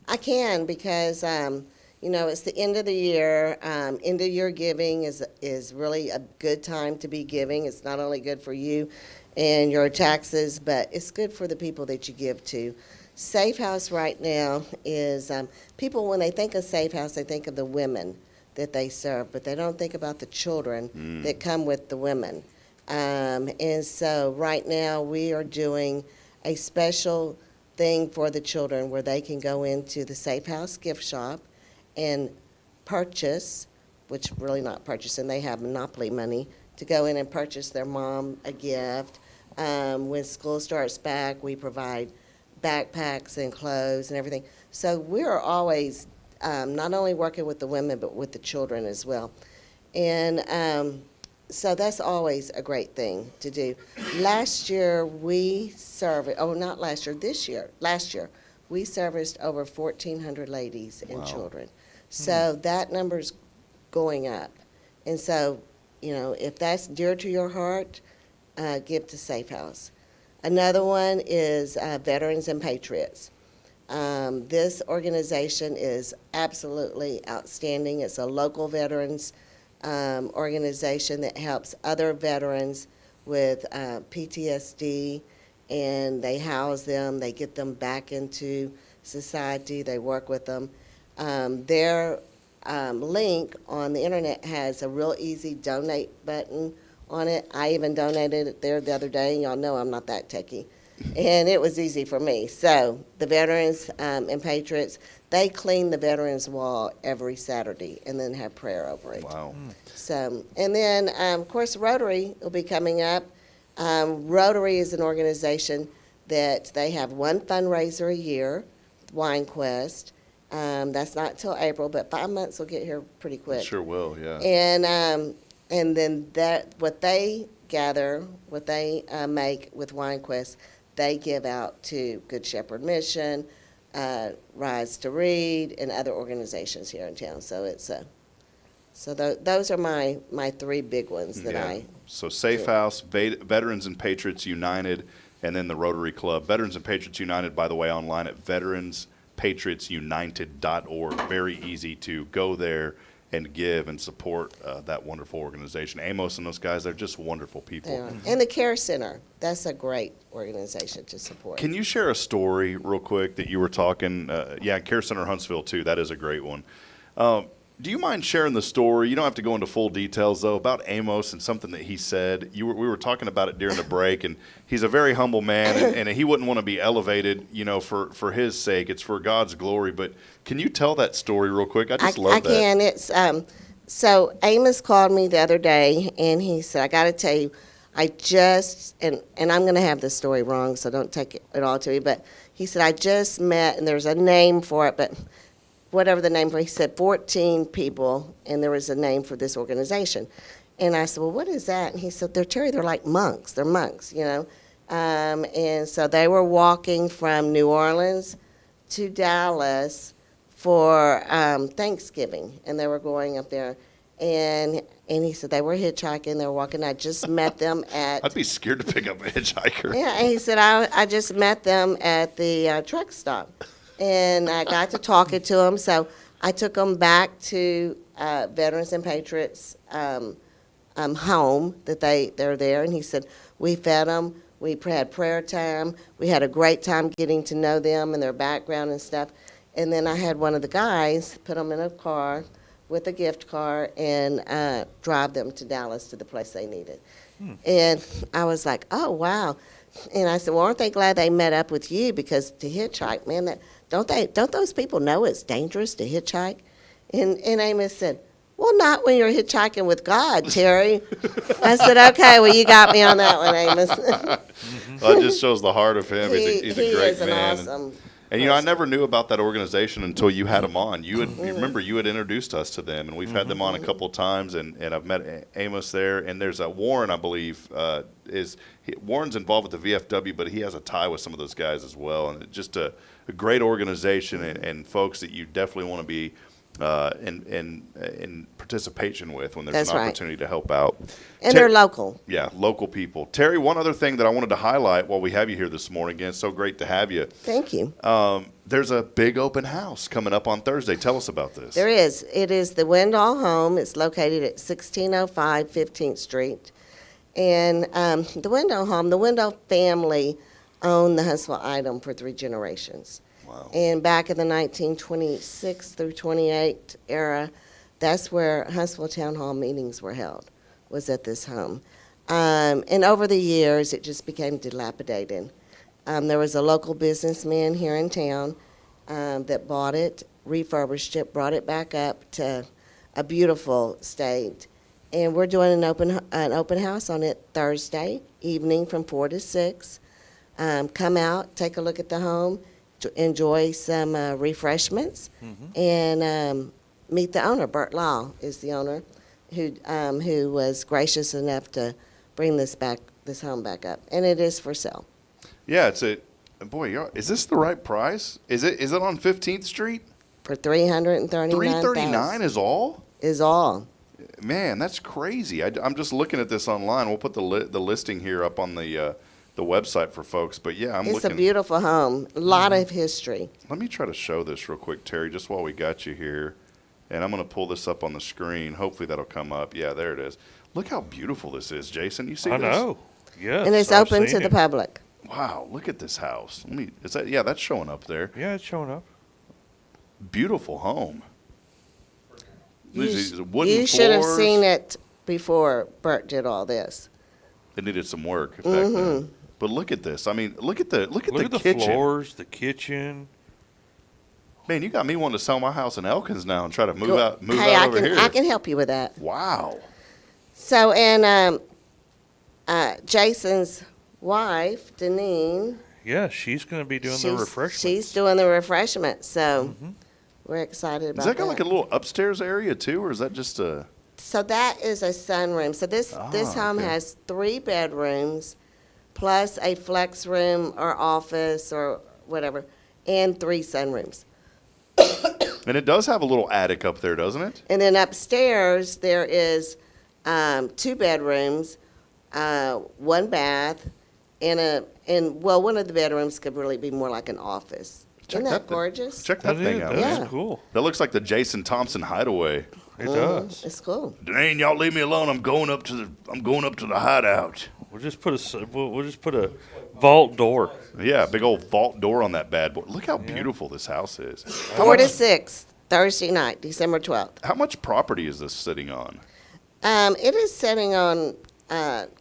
I can, because it's the end of the year. End of year giving is really a good time to be giving. It's not only good for you and your taxes, but it's good for the people that you give to. Safe House right now is, people, when they think of Safe House, they think of the women that they serve, but they don't think about the children that come with the women. And so right now we are doing a special thing for the children where they can go into the Safe House gift shop and purchase, which really not purchasing, they have monopoly money, to go in and purchase their mom a gift. When school starts back, we provide backpacks and clothes and everything. So we're always not only working with the women, but with the children as well. And so that's always a great thing to do. Last year, last year, we serviced over 1,400 ladies and children. So that number's going up. And so, if that's dear to your heart, give to Safe House. Another one is Veterans and Patriots. This organization is absolutely outstanding. It's a local veterans organization that helps other veterans with PTSD, and they house them, they get them back into society, they work with them. Their link on the internet has a real easy donate button on it. I even donated it there the other day, and y'all know I'm not that techie. And it was easy for me. So the Veterans and Patriots, they clean the Veterans Wall every Saturday and then have prayer over it. Wow. So, and then, of course, Rotary will be coming up. Rotary is an organization that they have one fundraiser a year, Wine Quest. That's not till April, but 5 months will get here pretty quick. It sure will, yeah. And then what they gather, what they make with Wine Quest, they give out to Good Shepherd Mission, Rise to Read, and other organizations here in town. So those are my three big ones that I. So Safe House, Veterans and Patriots United, and then the Rotary Club. Veterans and Patriots United, by the way, online at veteranspatriotsunited.org. Very easy to go there and give and support that wonderful organization. Amos and those guys, they're just wonderful people. Yeah. And the Care Center, that's a great organization to support. Can you share a story real quick that you were talking, Care Center Huntsville too, that is a great one. Do you mind sharing the story? You don't have to go into full details, though, about Amos and something that he said. We were talking about it during the break, and he's a very humble man, and he wouldn't want to be elevated, for his sake. It's for God's glory. But can you tell that story real quick? I love that. I can. It's so Amos called me the other day, and he said, I got to tell you, I just, and I'm going to have this story wrong, so don't take it all to me, but he said, I just met, and there's a name for it, but whatever the name for, he said 14 people, and there was a name for this organization. And I said, well, what is that? And he said, Terri, they're like monks. They're monks, you know. And so they were walking from New Orleans to Dallas for Thanksgiving, and they were going up there. And he said they were hitchhiking. They were walking. I just met them at. I'd be scared to pick up a hitchhiker. Yeah, and he said I just met them at the truck stop, and I got to talking to them. So I took them back to Veterans and Patriots home that they're there, and he said we fed them. We had prayer time. We had a great time getting to know them and their background and stuff. And then I had one of the guys put them in a car with a gift card and drive them to Dallas to the place they needed. And I was like, oh, wow. And I said, well, aren't they glad they met up with you? Because to hitchhike, man, don't those people know it's dangerous to hitchhike? And Amos said, well, not when you're hitchhiking with God, Terri. I said, okay, well, you got me on that one, Amos. Well, it just shows the heart of him. He's a great is an man. awesome And, I never knew about that organization until you had them on. You remember you had introduced us to them, and we've had them on a couple of times, and I've met Amos there. And there's a Warren, I believe, Warren's involved with the VFW, but he has a tie with some of those guys as well. And it's just a great organization and folks that you definitely want to be in participation with when there's That's an right. opportunity to help out. And they're local. Yeah, local people. Terri, one other thing that I wanted to highlight while we have you here this morning, again, it's so great to have you. Thank you. There's a big open house coming up on Thursday. Tell us about this. There is. It is the Wendell home. It's located at 1605 15th Street. And the Wendell home, the Wendell family owned the Huntsville item for 3 generations. Wow. And back in the 1926 through 28 era, that's where Huntsville Town Hall meetings were held, was at this home. And over the years, it just became dilapidated. There was a local businessman here in town that bought it, refurbished it, brought it back up to a beautiful state. And we're doing an open house on it Thursday evening from 4 to 6. Come out, take a look at the home, enjoy some refreshments, and meet the owner. Bert Law is the owner, who was gracious enough to bring this home back up, and it is for sale. Yeah, is this the right price? Is it on 15th Street? For $339,000. $339 is all? Is all. Man, that's crazy. I'm just looking at this online. We'll put the listing here up on the website for folks. But yeah, It's a beautiful home. A lot of history. Let me try to show this real quick, Terri, just while we got you here. And I'm going to pull this up on the screen. Hopefully that'll come up. Yeah, there it is. Look how beautiful this is, Jason. You see this? I know. Yes. And it's open to the public. Wow, look at this house. That's showing up there. Yeah, it's showing up. Beautiful home. You should have seen it before Bert did all this. It needed some work back then. But look at this. I mean, look at the kitchen. Floors, the kitchen. Man, you got me wanting to sell my house in Elkins now and try to move out over here. I can help you with that. Wow. So, and Jason's wife, Deneen. Yeah, she's going to be doing the refreshments. She's doing the refreshments, so we're excited about that. Is that got like a little upstairs area too, or is that just a... So that is a sunroom. So this home has 3 bedrooms, plus a flex room or office or whatever, and 3 sunrooms. And it does have a little attic up there, doesn't it? And then upstairs there is 2 bedrooms, 1 bath, and one of the bedrooms could really be more like an office. Isn't that gorgeous? Check that thing out. That's cool. That looks like the Jason Thompson hideaway. It does. It's cool. Dang, y'all leave me alone. I'm going up to the hideout. We'll just put a vault door. Yeah, big old vault door on that bad boy. Look how beautiful this house is. 4 to 6, Thursday night, December 12th. How much property is this sitting on? It is sitting on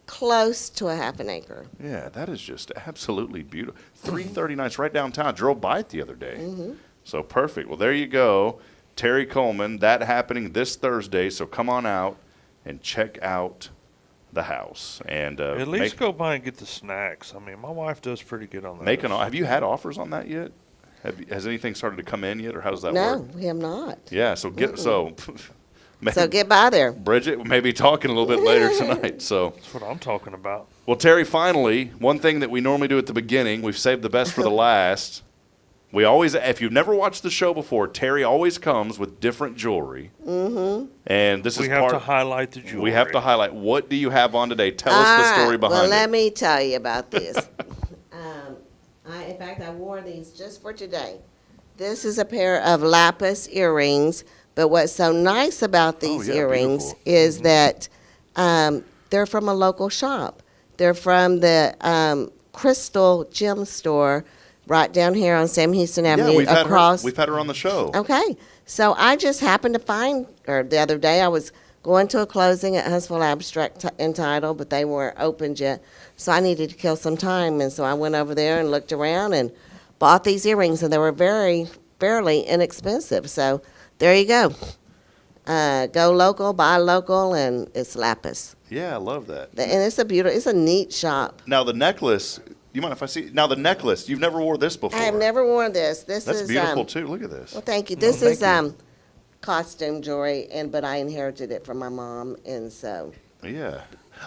close to a half an acre. Yeah, that is just absolutely beautiful. 339, it's right downtown. Drove by it the other day. So perfect. Well, there you go. Terri Coleman, that happening this Thursday. So come on out and check out the house. And at least go by and get the snacks. I mean, my wife does pretty good on that. Have you had offers on that yet? Has anything started to come in yet, or how does that work? No, we have not. Yeah, so So get by there. Bridget may be talking a little bit later tonight. So that's what I'm talking about. Well, Terri, finally, one thing that we normally do at the beginning, we've saved the best for the last. We always, if you've never watched the show before, Terri always comes with different jewelry. Mm-hmm. And this is we have to highlight the jewelry. We have to highlight. What do you have on today? Tell us the story behind it. Well, let me tell you about this. In fact, I wore these just for today. This is a pair of lapis earrings, but what's so nice about these earrings is that they're from a local shop. They're from the Crystal Gem Store right down here on Sam Houston Avenue. We've had her on the show. Okay. So I just happened to find her the other day. I was going to a closing at Huntsville Abstract and Title, but they weren't opened yet. So I needed to kill some time, and so I went over there and looked around and bought these earrings, and they were fairly inexpensive. So there you go. Go local, buy local, and it's lapis. Yeah, I love that. And it's a neat shop. Now the necklace, you mind if I see? Now the necklace, you've never wore this before. I have never worn this. That's beautiful too. Look at this. Well, thank you. This is costume jewelry, but I inherited it from my mom, and so. Yeah.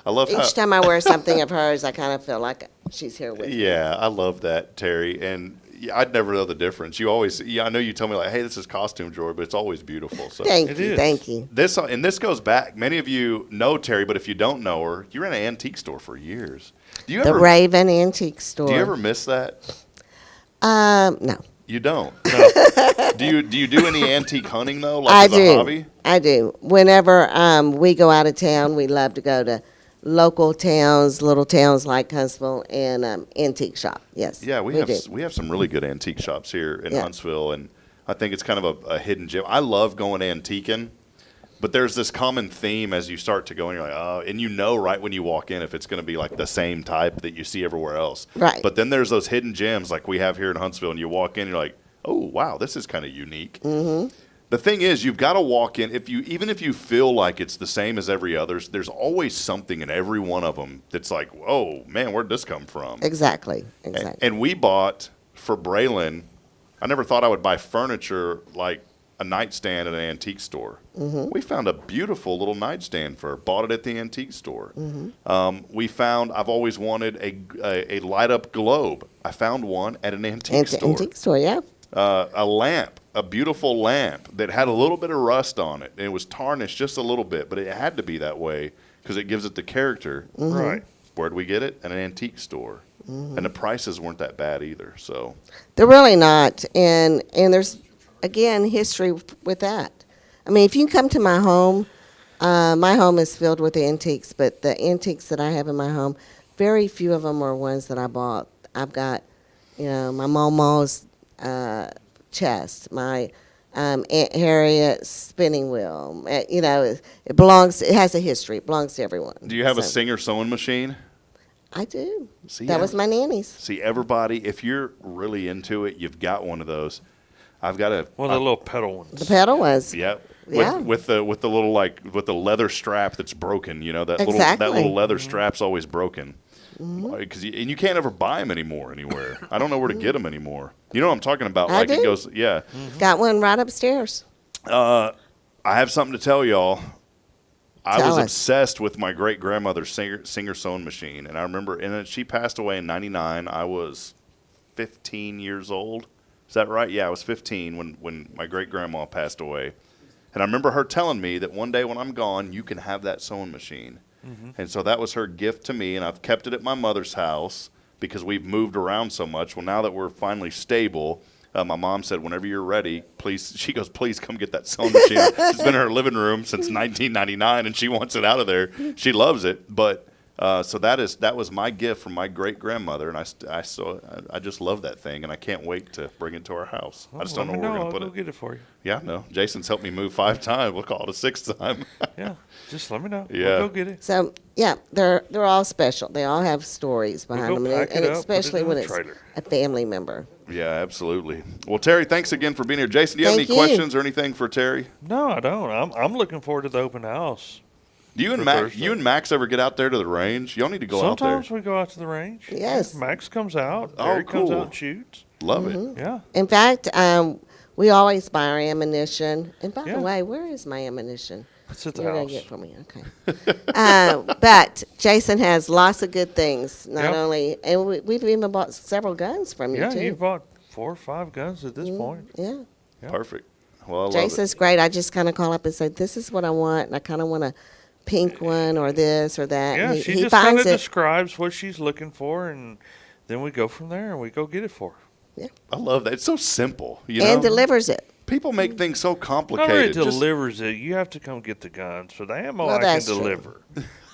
I love each time I wear something of hers, I kind of feel like she's here with me. Yeah, I love that, Terri. And I'd never know the difference. You always, I know you tell me like, hey, this is costume jewelry, but it's always beautiful. So thank you. This goes back. Many of you know Terri, but if you don't know her, you ran an antique store for years. The Raven Antique Store. Do you ever miss that? No. You don't? No. Do you do any antique hunting though? Like as a hobby? I do. Whenever we go out of town, we love to go to local towns, little towns like Huntsville, and antique shop. Yes. Yeah, we have some really good antique shops here in Huntsville, and I think it's kind of a hidden gem. I love going antiquing, but there's this common theme as you start to go, and you're like, oh, and you know right when you walk in if it's going to be like the same type that you see everywhere else. Right. But then there's those hidden gems like we have here in Huntsville, and you walk in, and you're like, oh wow, this is kind of unique. Mm-hmm. The thing is, you've got to walk in. Even if you feel like it's the same as every others, there's always something in every one of them that's like, oh man, where'd this come from? Exactly. And we bought for Braylon. I never thought I would buy furniture like a nightstand at an antique store. Mm-hmm. We found a beautiful little nightstand for her. Bought it at the antique store. Mm-hmm. We found. I've always wanted a light up globe. I found one at an antique store. Antique store, yeah. A lamp. A beautiful lamp that had a little bit of rust on it, and it was tarnished just a little bit, but it had to be that way because it gives it the character. Mm-hmm. Right. Where'd we get it? At an antique store. Mm-hmm. And the prices weren't that bad either. So they're really not, and there's again history with that. I mean, if you come to my home is filled with antiques, but the antiques that I have in my home, very few of them are ones that I bought. I've got, my mama's chest, my Aunt Harriet's spinning wheel. It has a history. It belongs to everyone. Do you have a Singer sewing machine? I do. That was my nanny's. See, everybody, if you're really into it, you've got one of those. I've got one of the little pedal ones. The pedal ones. Yep. Yeah. With the little with the leather strap that's broken. That exactly. little leather strap's always broken. Because you can't ever buy them anymore. I don't know where to get them anymore. You know what I'm talking about? I do. It goes, yeah. Mm-hmm. Got one right upstairs. I have something to tell y'all. I was us. obsessed with my great grandmother's Singer sewing machine, and I remember, and she passed away in '99. I was 15 years old. Is that right? Yeah, I was 15 when my great grandma passed away, and I remember her telling me that one day when I'm gone, you can have that sewing machine. Mm-hmm. And so that was her gift to me, and I've kept it at my mother's house because we've moved around so much. Well, now that we're finally stable, my mom said, whenever you're ready, please, she goes, please come get that sewing machine. It's been in her living room since 1999, and she wants it out of there. She loves it. But so that was my gift from my great-grandmother, and I just love that thing, and I can't wait to bring it to our house. I just don't know where we're going to put it. I'll go get it for you. Yeah, no. Jason's helped me move 5 times. We'll call it a 6th time. Yeah, just let me know. Yeah. We'll go get it. So, yeah, they're all special. They all have stories behind them, and especially when it's a family member. Yeah, absolutely. Well, Terri, thanks again for being here. Jason, do you have any questions or anything for Terri? No, I don't. I'm looking forward to the open house. Do you and Max ever get out there to the range? Y'all need to go out there. Sometimes we go out to the range. Yes. Max comes out. Oh, Terri cool. comes out and shoots. Love Mm-hmm. it. Yeah. In fact, we always buy our ammunition. And by the way, where is my ammunition? It's at the You're house. going to get for me, okay. But Jason has lots of good things. Not only, and we've even bought several guns from you, too. Yeah, you bought 4 or 5 guns at this point. Yeah. Perfect. Well, I love Jason's great. I just kind of call up and say, this is what I want, and I kind of want a pink one or this or that. Yeah, he she just kind of describes what she's looking for, and then we go from there and we go get it for her. Yeah. I love that. It's so simple. You and know? delivers it. People make things so Not complicated. only delivers it, you have to come get the guns. For the ammo, I can deliver.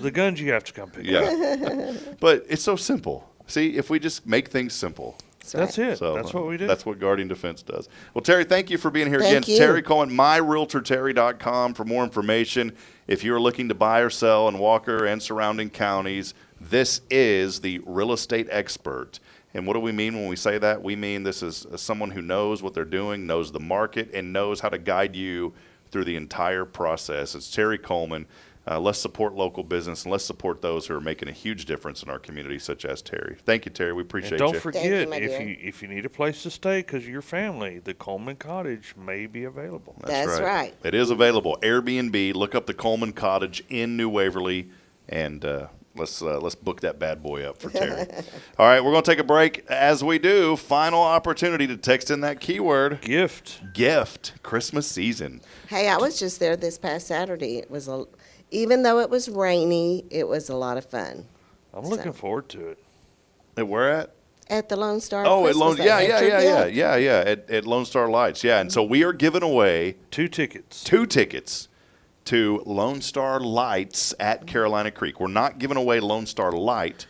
The guns, you have to come pick up. But it's so simple. See, if we just make things simple. That's it. So, that's what we do. That's what Guardian Defense does. Well, Terri, thank you for being here Thank again. you. Terri Coleman, myrealtorterri.com for more information. If you're looking to buy or sell in Walker and surrounding counties, this is the real estate expert. And what do we mean when we say that? We mean this is someone who knows what they're doing, knows the market, and knows how to guide you through the entire process. It's Terri Coleman. Let's support local business, and let's support those who are making a huge difference in our community, such as Terri. Thank you, Terri. We appreciate and don't you. forget, if you need a place to stay because of your family, the Coleman Cottage may be available. That's right. It is available. Airbnb. Look up the Coleman Cottage in New Waverly, and let's book that bad boy up for Terri. All right, we're going to take a break. As we do, final opportunity to text in that keyword. Gift. Christmas season. Hey, I was just there this past Saturday. It was even though it was rainy, it was a lot of fun. I'm looking forward to it. At where at? At the Lone Star. Oh, at Christmas Lone, yeah. Adventure. At Lone Star Lights, yeah. And so we are giving away 2 tickets. 2 tickets to Lone Star Lights at Carolina Creek. We're not giving away Lone Star Light.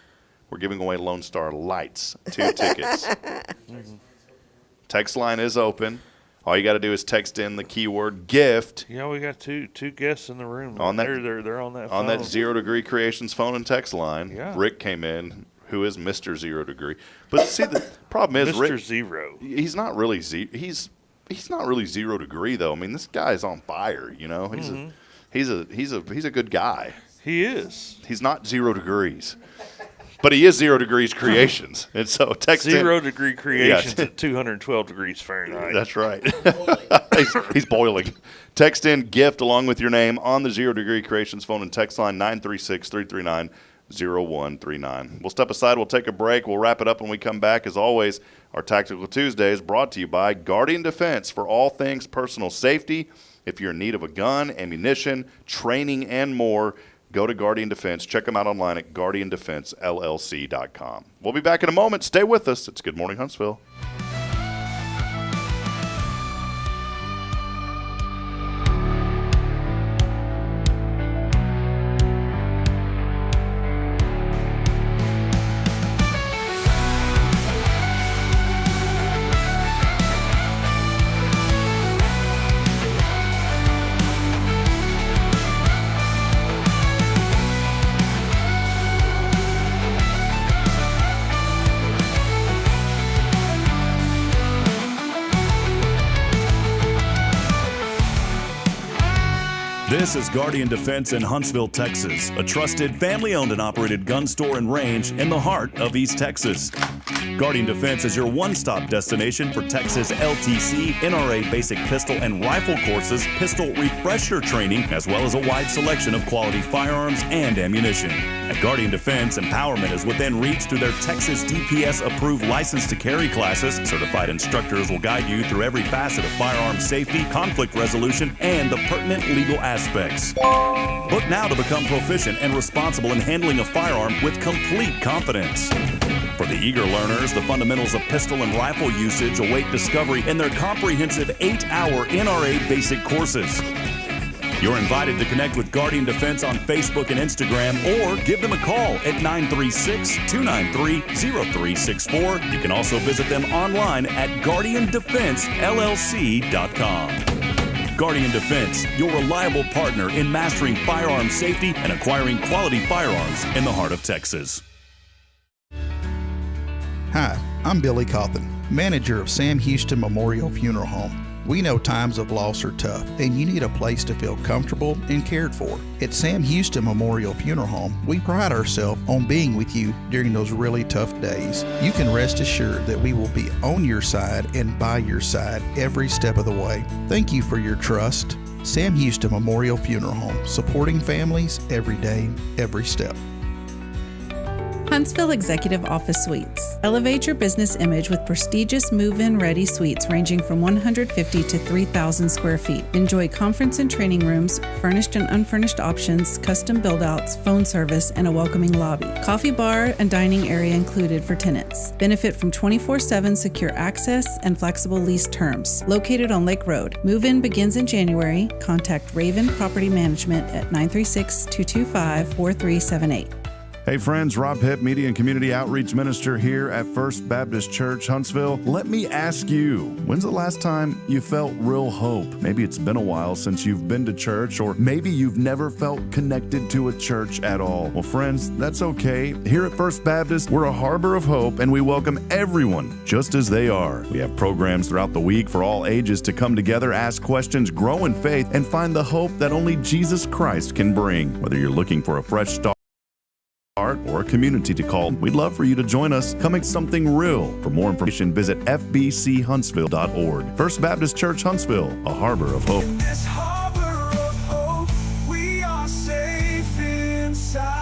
We're giving away Lone Star Lights. 2 tickets. Text line is open. All you got to do is text in the keyword gift. Yeah, we got two guests in the room. On that, they're on that phone. On that 0 Degree Creations phone and text line. Yeah. Rick came in, who is Mr. 0 Degree. But see, the problem is Mr. Rick, Zero. He's not really he's not really 0 Degree though. I mean, this guy's on fire. You know, he's a good guy. He is. He's not 0 Degrees. But he is 0 Degrees Creations. And so text 0 Degree Creations at 212 degrees Fahrenheit. That's right. he's boiling. Text in gift along with your name on the 0 Degree Creations phone and text line 936-339-0139. We'll step aside. We'll take a break. We'll wrap it up when we come back. As always, our Tactical Tuesdays brought to you by Guardian Defense for all things personal safety. If you're in need of a gun, ammunition, training, and more, go to Guardian Defense. Check them out online at guardiandefensellc.com. We'll be back in a moment. Stay with us. It's Good Morning Huntsville. This is Guardian Defense in Huntsville, Texas, a trusted family-owned and operated gun store and range in the heart of East Texas. Guardian Defense is your one-stop destination for Texas LTC, NRA basic pistol and rifle courses, pistol refresher training, as well as a wide selection of quality firearms and ammunition. At Guardian Defense, empowerment is within reach through their Texas DPS-approved license to carry classes. Certified instructors will guide you through every facet of firearm safety, conflict resolution, and the pertinent legal aspects. Book now to become proficient and responsible in handling a firearm with complete confidence. For the eager learners, the fundamentals of pistol and rifle usage await discovery in their comprehensive 8-hour NRA basic courses. You're invited to connect with Guardian Defense on Facebook and Instagram or give them a call at 936-293-0364. You can also visit them online at guardiandefensellc.com. Guardian Defense, your reliable partner in mastering firearm safety and acquiring quality firearms in the heart of Texas. Hi, I'm Billy Cawthon, manager of Sam Houston Memorial Funeral Home. We know times of loss are tough, and you need a place to feel comfortable and cared for. At Sam Houston Memorial Funeral Home, we pride ourselves on being with you during those really tough days. You can rest assured that we will be on your side and by your side every step of the way. Thank you for your trust Sam Houston Memorial Funeral Home, supporting families every day, every step. Huntsville Executive Office Suites. Elevate your business image with prestigious move-in ready suites ranging from 150 to 3,000 square feet. Enjoy conference and training rooms, furnished and unfurnished options, custom build-outs, phone service, and a welcoming lobby. Coffee bar and dining area included for tenants. Benefit from 24/7 secure access and flexible lease terms. Located on Lake Road. Move-in begins in January. Contact Raven Property Management at 936-225-4378. Hey friends, Rob Hipp, Media and Community Outreach Minister here at First Baptist Church, Huntsville. Let me ask you, when's the last time you felt real hope? Maybe it's been a while since you've been to church, or maybe you've never felt connected to a church at all. Well, friends, that's okay. Here at First Baptist, we're a harbor of hope, and we welcome everyone just as they are. We have programs throughout the week for all ages to come together, ask questions, grow in faith, and find the hope that only Jesus Christ can bring. Whether you're looking for a fresh start or a community to call, we'd love for you to join us. Coming something real. For more information, visit fbchuntsville.org. First Baptist Church Huntsville, a harbor of hope. This harbor of hope, we are safe inside.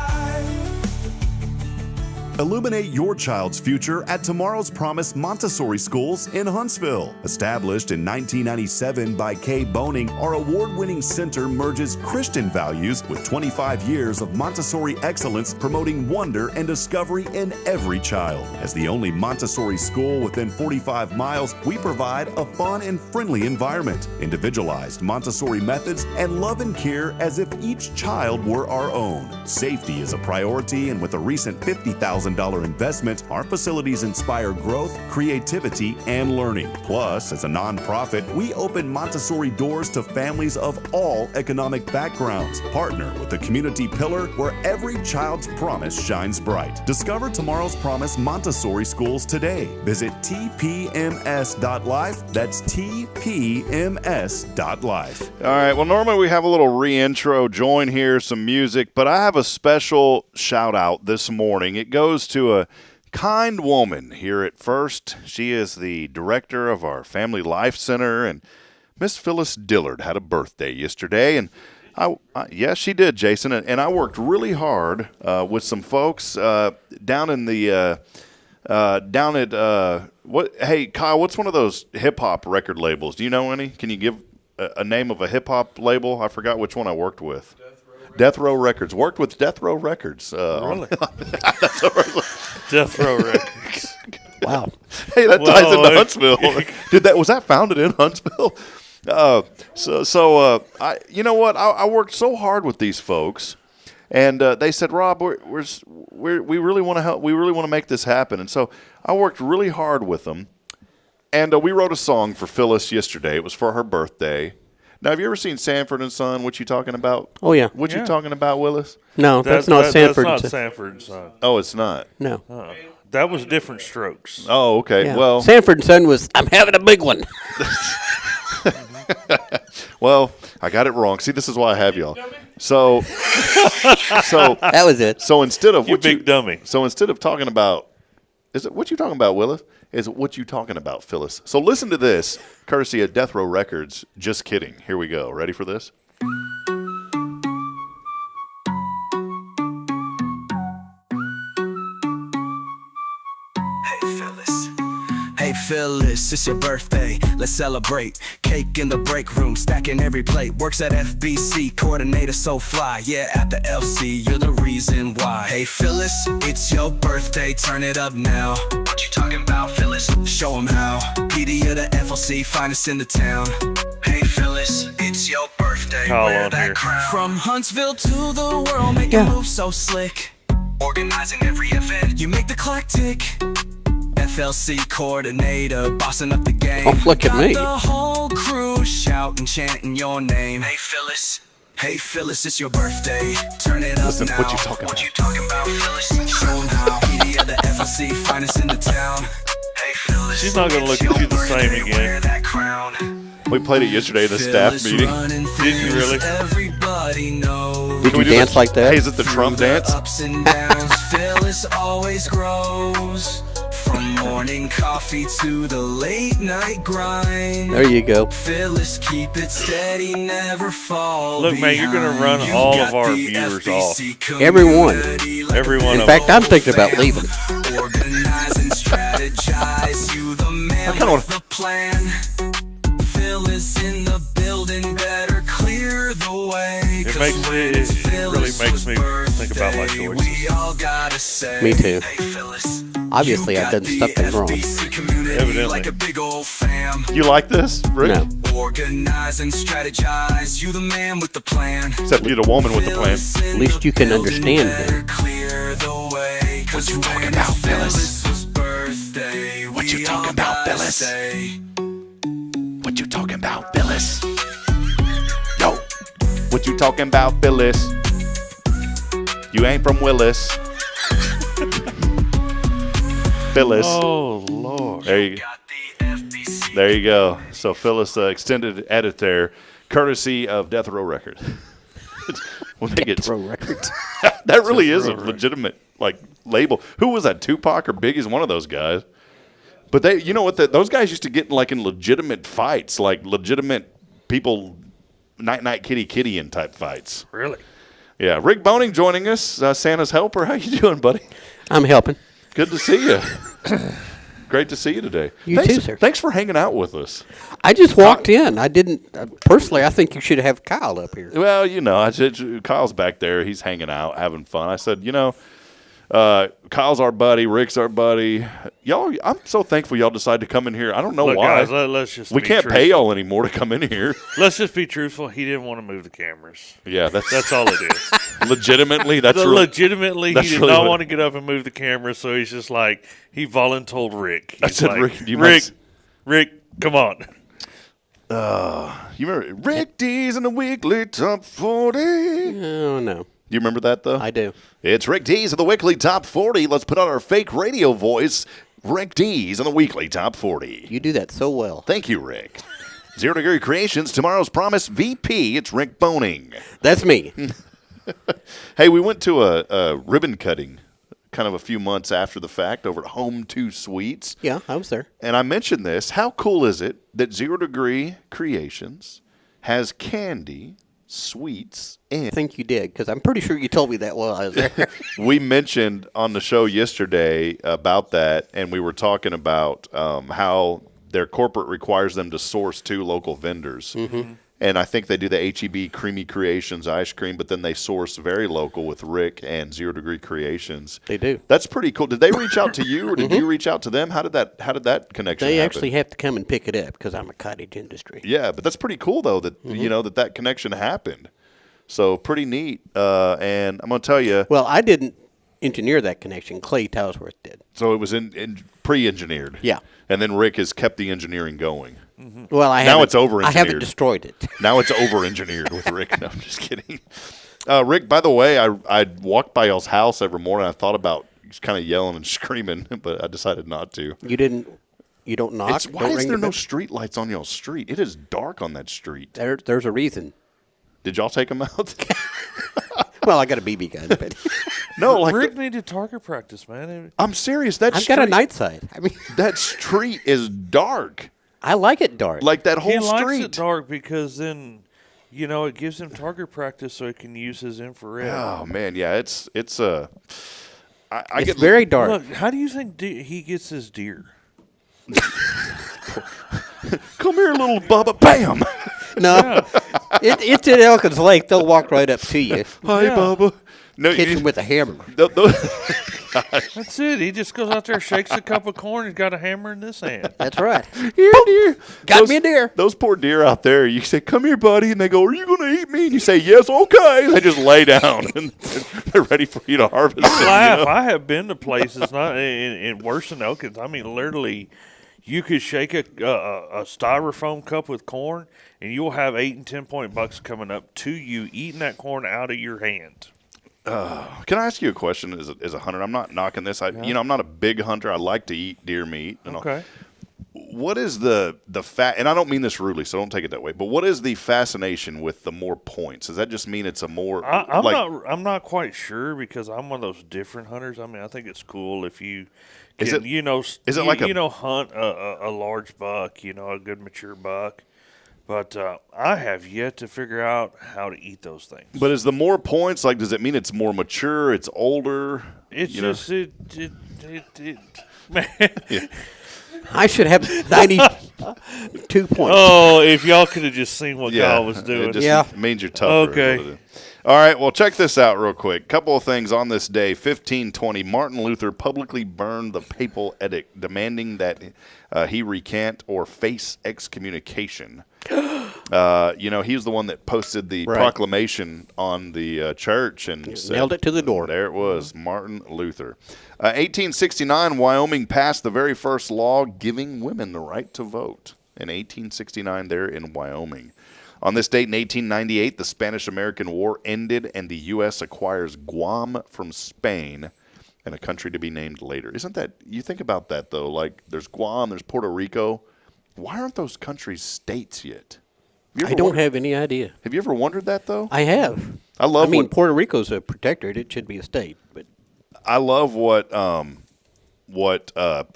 Illuminate your child's future at Tomorrow's Promise Montessori Schools in Huntsville. Established in 1997 by Kay Boning, our award-winning center merges Christian values with 25 years of Montessori excellence, promoting wonder and discovery in every child. As the only Montessori school within 45 miles, we provide a fun and friendly environment, individualized Montessori methods, and love and care as if each child were our own. Safety is a priority, and with a recent $50,000 investment, our facilities inspire growth, creativity, and learning. Plus, as a nonprofit, we open Montessori doors to families of all economic backgrounds. Partner with the community pillar where every child's promise shines bright. Discover Tomorrow's Promise Montessori Schools today. Visit tpms.life. That's tpms.life. All right, well, normally we have a little re-intro, join here, some music, but I have a special shout-out this morning. It goes to a kind woman here at First. She is the director of our Family Life Center, and Miss Phyllis Dillard had a birthday yesterday, and yes, she did, Jason, and I worked really hard with some folks down in the down at what? Hey, Kyle, what's one of those hip hop record labels? Do you know any? Can you give a name of a hip hop label? I forgot which one I worked with. Death Row Records. Worked with Death Row Records. Really? That's Death Row Records. Wow. Hey, that ties into Huntsville. Was that founded in Huntsville? I, you know what? I worked so hard with these folks, and they said, Rob, we really want to help. We really want to make this happen. And so I worked really hard with them, and we wrote a song for Phyllis yesterday. It was for her birthday. Now, have you ever seen Sanford and Son? What you talking about? Oh, yeah. What you talking about, Willis? No, that's not Sanford. That's not Sanford and Son. Oh, it's not? No. That was Different Strokes. Oh, okay. Yeah. Well, Sanford and Son was, I'm having a big one. Well, I got it wrong. See, this is why I have y'all. So that was it. So instead of you big dummy. So instead of talking about, is it what you talking about, Willis? Is it what you talking about, Phyllis? So listen to this, courtesy of Death Row Records. Just kidding. Here we go. Ready for this? Hey Phyllis, it's your birthday, let's celebrate. Cake in the break room, stacking every plate. Works at FBC, coordinator so fly. Yeah, at the LC, you're the reason why. Hey Phyllis, it's your birthday, turn it up now. What you talking about, Phyllis? Show them how. PD of the FLC, finest in the town. Hey Phyllis, it's your birthday, wear that crown. From Huntsville to the world, make it move so slick. Organizing every event, you make the clock tick. FLC coordinator, bossing up the game. Oh, look at me. Got the whole crew shouting, chanting your name. Hey Phyllis, it's your birthday. Turn it up now. What you talking about? What you talking about, Phyllis? Show 'em how. PD of the FLC, finest in the town. Hey Phyllis, she's not gonna look at you the same again. Wear that crown. We played it yesterday in the staff meeting. Did you really? Everybody knows. Did you dance like that? Hey, is it the Trump dance? Ups and downs, Phyllis always grows. From morning coffee to the late night grind. There you go. Phyllis, keep it steady, never fall. Look, man, you're going to run all of our viewers off. Everyone. Everyone. In fact, I'm thinking about leaving. Organize and strategize. You the man with the plan. Phyllis in the building, better clear the way. It really makes me think about my choices. Me too. Obviously, I've done something wrong. Evidently. You like this, Rick? No. Organize and strategize. You the man with the plan. Except you're the woman with the plan. At least you can understand me. What you talking about, Phyllis? What you talking about, Phyllis? What you talking about, Phyllis? Yo, what you talking about, Phyllis? You ain't from Willis. Phyllis. Oh, Lord. There you go. So Phyllis extended edit there, courtesy of Death Row Records. We'll make Death Row Records. That really is a legitimate label. Who was that? Tupac or Biggie's? One of those guys. But they, you know what? Those guys used to get in legitimate fights, like legitimate people, night kitty in type fights. Really? Yeah. Rick Boning joining us, Santa's helper. How you doing, buddy? I'm helping. Good to see you. Great to see you today. Thanks, too, sir. Thanks for hanging out with us. I just walked in. I didn't personally. I think you should have Kyle up here. Well, I said Kyle's back there. He's hanging out, having fun. I said, Kyle's our buddy. Rick's our buddy. Y'all, I'm so thankful y'all decided to come in here. I don't know why. Guys, let's just we can't pay y'all anymore to come in here. Let's just be truthful. He didn't want to move the cameras. Yeah, that's all it is. Legitimately, he did not want to get up and move the camera, so he's just he voluntold Rick. I said, Rick, come on. You remember Rick D's in the weekly top 40? Oh, no. You remember that, though? I do. It's Rick D's in the weekly top 40. Let's put on our fake radio voice. Rick D's in the weekly top 40. You do that so well. Thank you, Rick. 0 Degree Creations, tomorrow's promise VP. It's Rick Boning. That's me. Hey, we went to a ribbon cutting kind of a few months after the fact over at Home 2 Suites. Yeah, I was there. And I mentioned this. How cool is it that 0 Degree Creations has candy, sweets, and... I think you did, because I'm pretty sure you told me that while I was there. We mentioned on the show yesterday about that, and we were talking about how their corporate requires them to source 2 local vendors. Mm-hmm. And I think they do the H-E-B Creamy Creations ice cream, but then they source very local with Rick and 0 Degree Creations. They do. That's pretty cool. Did they reach out to you, or did you reach out to them? How did that connection happen? They actually have to come and pick it up because I'm a cottage industry. Yeah, but that's pretty cool though that that connection happened. So pretty neat. And I'm gonna tell you. Well, I didn't engineer that connection. Clay Towsworth did. So it was in pre-engineered. Yeah. And then Rick has kept the engineering going. Mm-hmm. Well, now it's over-engineered. I haven't destroyed it. Now it's over-engineered with Rick. No, I'm just kidding. Rick, by the way, I walked by y'all's house every morning. I thought about just kind of yelling and screaming, but I decided not to. You don't knock? Why is there no street lights on y'all's street? It is dark on that street. There's a reason. Did y'all take them out? Well, I got a BB gun, but no, Rick needed target practice, man. I'm serious. I've got a night sight. I mean, that street is dark. I like it dark. Like that whole street. He likes it dark because then, it gives him target practice so he can use his infrared. Oh man, yeah, it's it's very dark. Look, how do you think he gets his deer? Come here, little Bubba. Bam. No, it's at Elkins Lake. They'll walk right up to you. Hi, Bubba. No, hit him with a hammer. That's it. He just goes out there, shakes a cup of corn, he's got a hammer in this hand. That's right. Here, deer. Got me a deer. Those poor deer out there, you say, come here, buddy, and they go, are you going to eat me? And you say, yes, okay. They just lay down, and they're ready for you to harvest them. Laugh. I have been to places not in worse than Elkins. I mean, literally, you could shake a styrofoam cup with corn, and you'll have 8 and 10 point bucks coming up to you, eating that corn out of your hand. Can I ask you a question as a hunter? I'm not knocking this. I'm not a big hunter. I like to eat deer meat. Okay. What is the and I don't mean this rudely, so don't take it that way. But what is the fascination with the more points? Does that just mean it's a more? I'm not quite sure because I'm one of those different hunters. I mean, I think it's cool if you can, hunt a large buck, a good mature buck. But I have yet to figure out how to eat those things. But is the more points, like, does it mean it's more mature, it's older? It's just, man. Yeah. I should have 92 points. Oh, if y'all could have just seen what Kyle was doing. It just means you're tougher. Okay. All right, well, check this out real quick. Couple of things on this day. 1520, Martin Luther publicly burned the papal edict demanding that he recant or face excommunication. He was the one that posted the proclamation on the church and nailed it to the door. There it was, Martin Luther. 1869, Wyoming passed the very first law giving women the right to vote. In 1869 there in Wyoming. On this date in 1898, the Spanish-American War ended and the U.S. acquires Guam from Spain and a country to be named later. Isn't that, you think about that though, like there's Guam, there's Puerto Rico. Why aren't those countries states yet? I don't have any idea. Have you ever wondered that though? I have. I mean, Puerto Rico's a protectorate. It should be a state. But I love what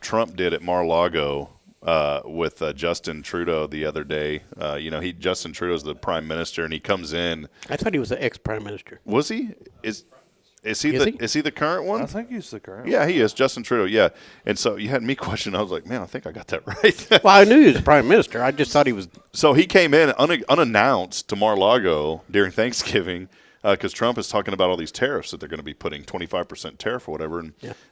Trump did at Mar-a-Lago with Justin Trudeau the other day. Justin Trudeau's the prime minister, and he comes in. I thought he was the ex-prime minister. Was he? Is he the current one? I think he's the current one. Yeah, he is. Justin Trudeau, yeah. And so you had me question. I was like, man, I think I got that right. Well, I knew he was prime minister. I just thought he was. So he came in unannounced to Mar-a-Lago during Thanksgiving because Trump is talking about all these tariffs that they're going to be putting 25% tariff or whatever.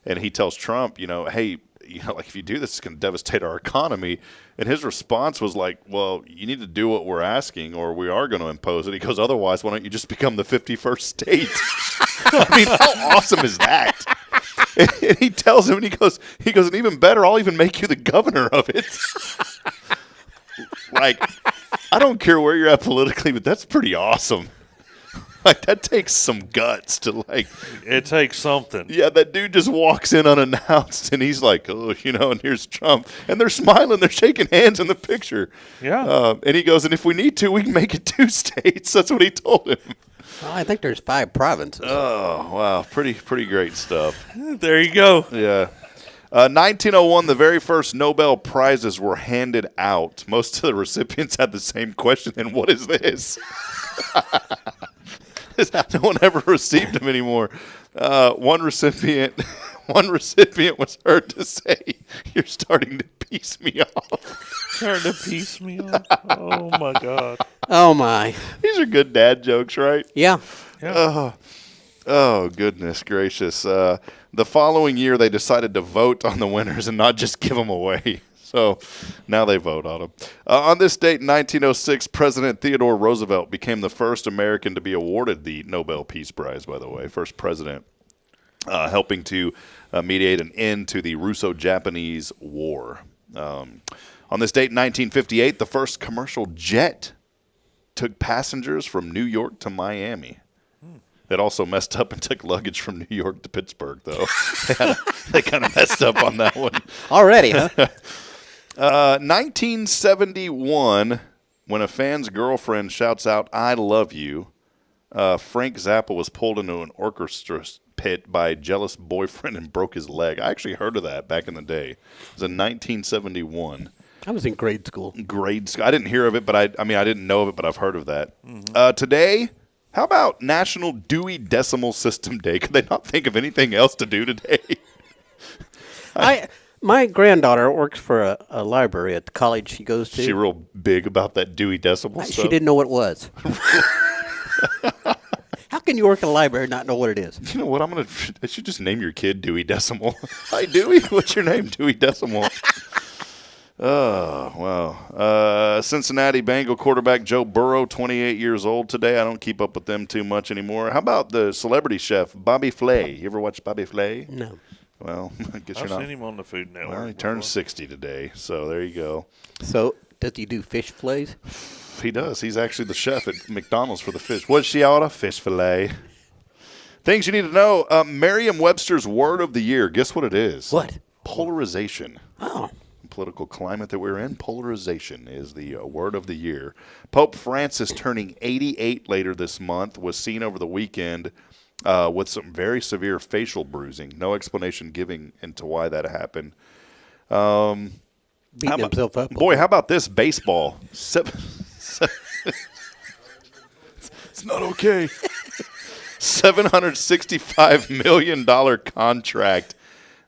And he tells Trump, hey, if you do this, it's going to devastate our economy. And his response was like, well, you need to do what we're asking or we are going to impose it. He goes, otherwise, why don't you just become the 51st state? I mean, how awesome is that? And he tells him, and he goes, and even better, I'll even make you the governor of it. Like, I don't care where you're at politically, but that's pretty awesome. Like, that takes some guts to, like... It takes something. Yeah, that dude just walks in unannounced, and he's like, and here's Trump. And they're smiling, they're shaking hands in the picture. Yeah. And he goes, and if we need to, we can make it 2 states. That's what he told him. Well, I think there's 5 provinces. Oh, wow. Pretty great stuff. There you go. Yeah. 1901, the very first Nobel Prizes were handed out. Most of the recipients had the same question, and what is this? No one ever received them anymore. One recipient was heard to say, "You're starting to piece me off." Starting to piece me off. Oh my God. Oh my. These are good dad jokes, right? Yeah. Oh goodness gracious. The following year, they decided to vote on the winners and not just give them away. So now they vote on them. On this date in 1906, President Theodore Roosevelt became the first American to be awarded the Nobel Peace Prize, by the way. First president helping to mediate an end to the Russo-Japanese War. On this date in 1958, the first commercial jet took passengers from New York to Miami. It also messed up and took luggage from New York to Pittsburgh, though. They kind of messed up on that one. Already, huh? 1971, when a fan's girlfriend shouts out, "I love you," Frank Zappa was pulled into an orchestra pit by a jealous boyfriend and broke his leg. I actually heard of that back in the day. It was in 1971. I was in grade school. I didn't hear of it, but I didn't know of it, but I've heard of that. Mm-hmm. Today, how about National Dewey Decimal System Day? Could they not think of anything else to do today? My granddaughter works for a library at the college she goes to. She real big about that Dewey Decimal stuff? She didn't know what it was. How can you work at a library and not know what it is? You know what? I should just name your kid Dewey Decimal. Hi, Dewey. What's your name? Dewey Decimal. Oh, wow. Cincinnati Bengal quarterback Joe Burrow, 28 years old today. I don't keep up with them too much anymore. How about the celebrity chef, Bobby Flay? You ever watch Bobby Flay? No. Well, I guess I've seen him on the Food Network. Well, he turned 60 today, so there you go. So, does he do fish fillets? He does. He's actually the chef at McDonald's for the fish. What's she order? Fish fillet. Things you need to know. Merriam-Webster's word of the year. Guess what it is? What? Polarization. Oh. political climate that we're in. Polarization is the word of the year. Pope Francis turning 88 later this month was seen over the weekend with some very severe facial bruising. No explanation given into why that happened. Beating himself up. Boy, how about this baseball? It's not okay. $765 million contract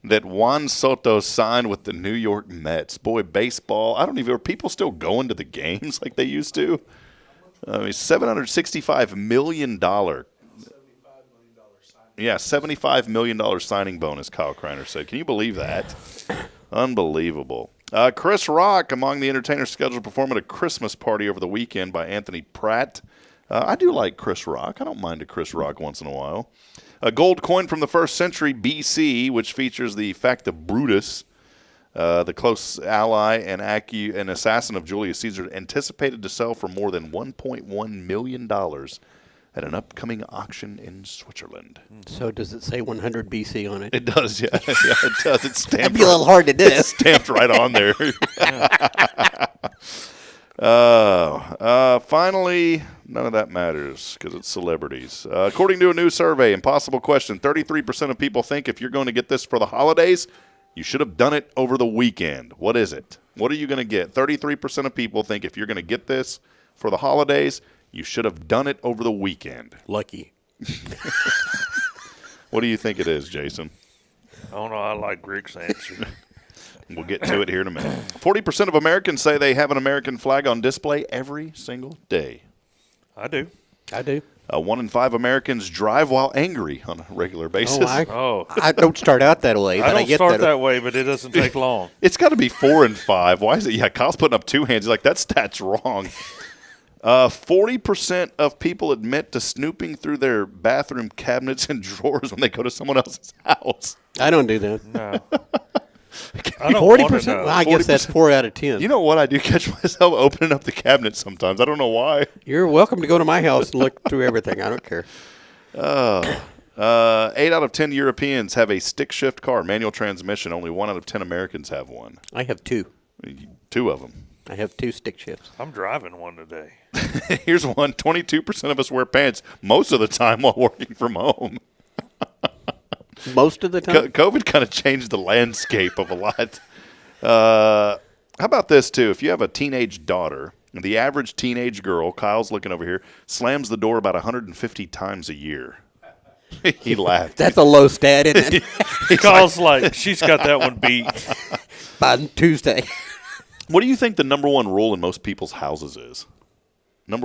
that Juan Soto signed with the New York Mets. Boy, baseball, are people still going to the games like they used to? I mean, $765 million. Yeah, $75 million signing bonus, Kyle Kreiner said. Can you believe that? Unbelievable. Chris Rock, among the entertainers scheduled to perform at a Christmas party over the weekend by Anthony Pratt. I do like Chris Rock. I don't mind a Chris Rock once in a while. A gold coin from the 1st century BC, which features the fact of Brutus, the close ally and assassin of Julius Caesar, anticipated to sell for more than $1.1 million at an upcoming auction in Switzerland. So does it say 100 BC on it? It does, yeah. Yeah, it does. It's stamped. That'd be a little hard to do. It's stamped right on there. Finally, none of that matters because it's celebrities. According to a new survey, impossible question, 33% of people think if you're going to get this for the holidays, you should have done it over the weekend. What is it? What are you going to get? 33% of people think if you're going to get this for the holidays, you should have done it over the weekend. Lucky. What do you think it is, Jason? I don't know. I like Rick's answer. We'll get to it here in a minute. 40% of Americans say they have an American flag on display every single day. I do. 1 in 5 Americans drive while angry on a regular basis. I don't start out that way. I don't start that way, but it doesn't take long. It's got to be 4 in 5. Why is it? Yeah, Kyle's putting up 2 hands. He's like, that stat's wrong. 40% of people admit to snooping through their bathroom cabinets and drawers when they go to someone else's house. I don't do that. No. 40%? Well, I guess that's 4 out of 10. You know what? I do catch myself opening up the cabinet sometimes. I don't know why. You're welcome to go to my house and look through everything. I don't care. 8 out of 10 Europeans have a stick shift car, manual transmission. Only 1 out of 10 Americans have one. I have 2. 2 of them. I have 2 stick shifts. I'm driving one today. Here's one. 22% of us wear pants most of the time while working from home. Most of the time? COVID kind of changed the landscape of a lot. How about this, too? If you have a teenage daughter, the average teenage girl, Kyle's looking over here, slams the door about 150 times a year. He laughed. That's a low stat, isn't it? Kyle's like, she's got that one beat. By Tuesday. What do you think the number one rule in most people's houses is?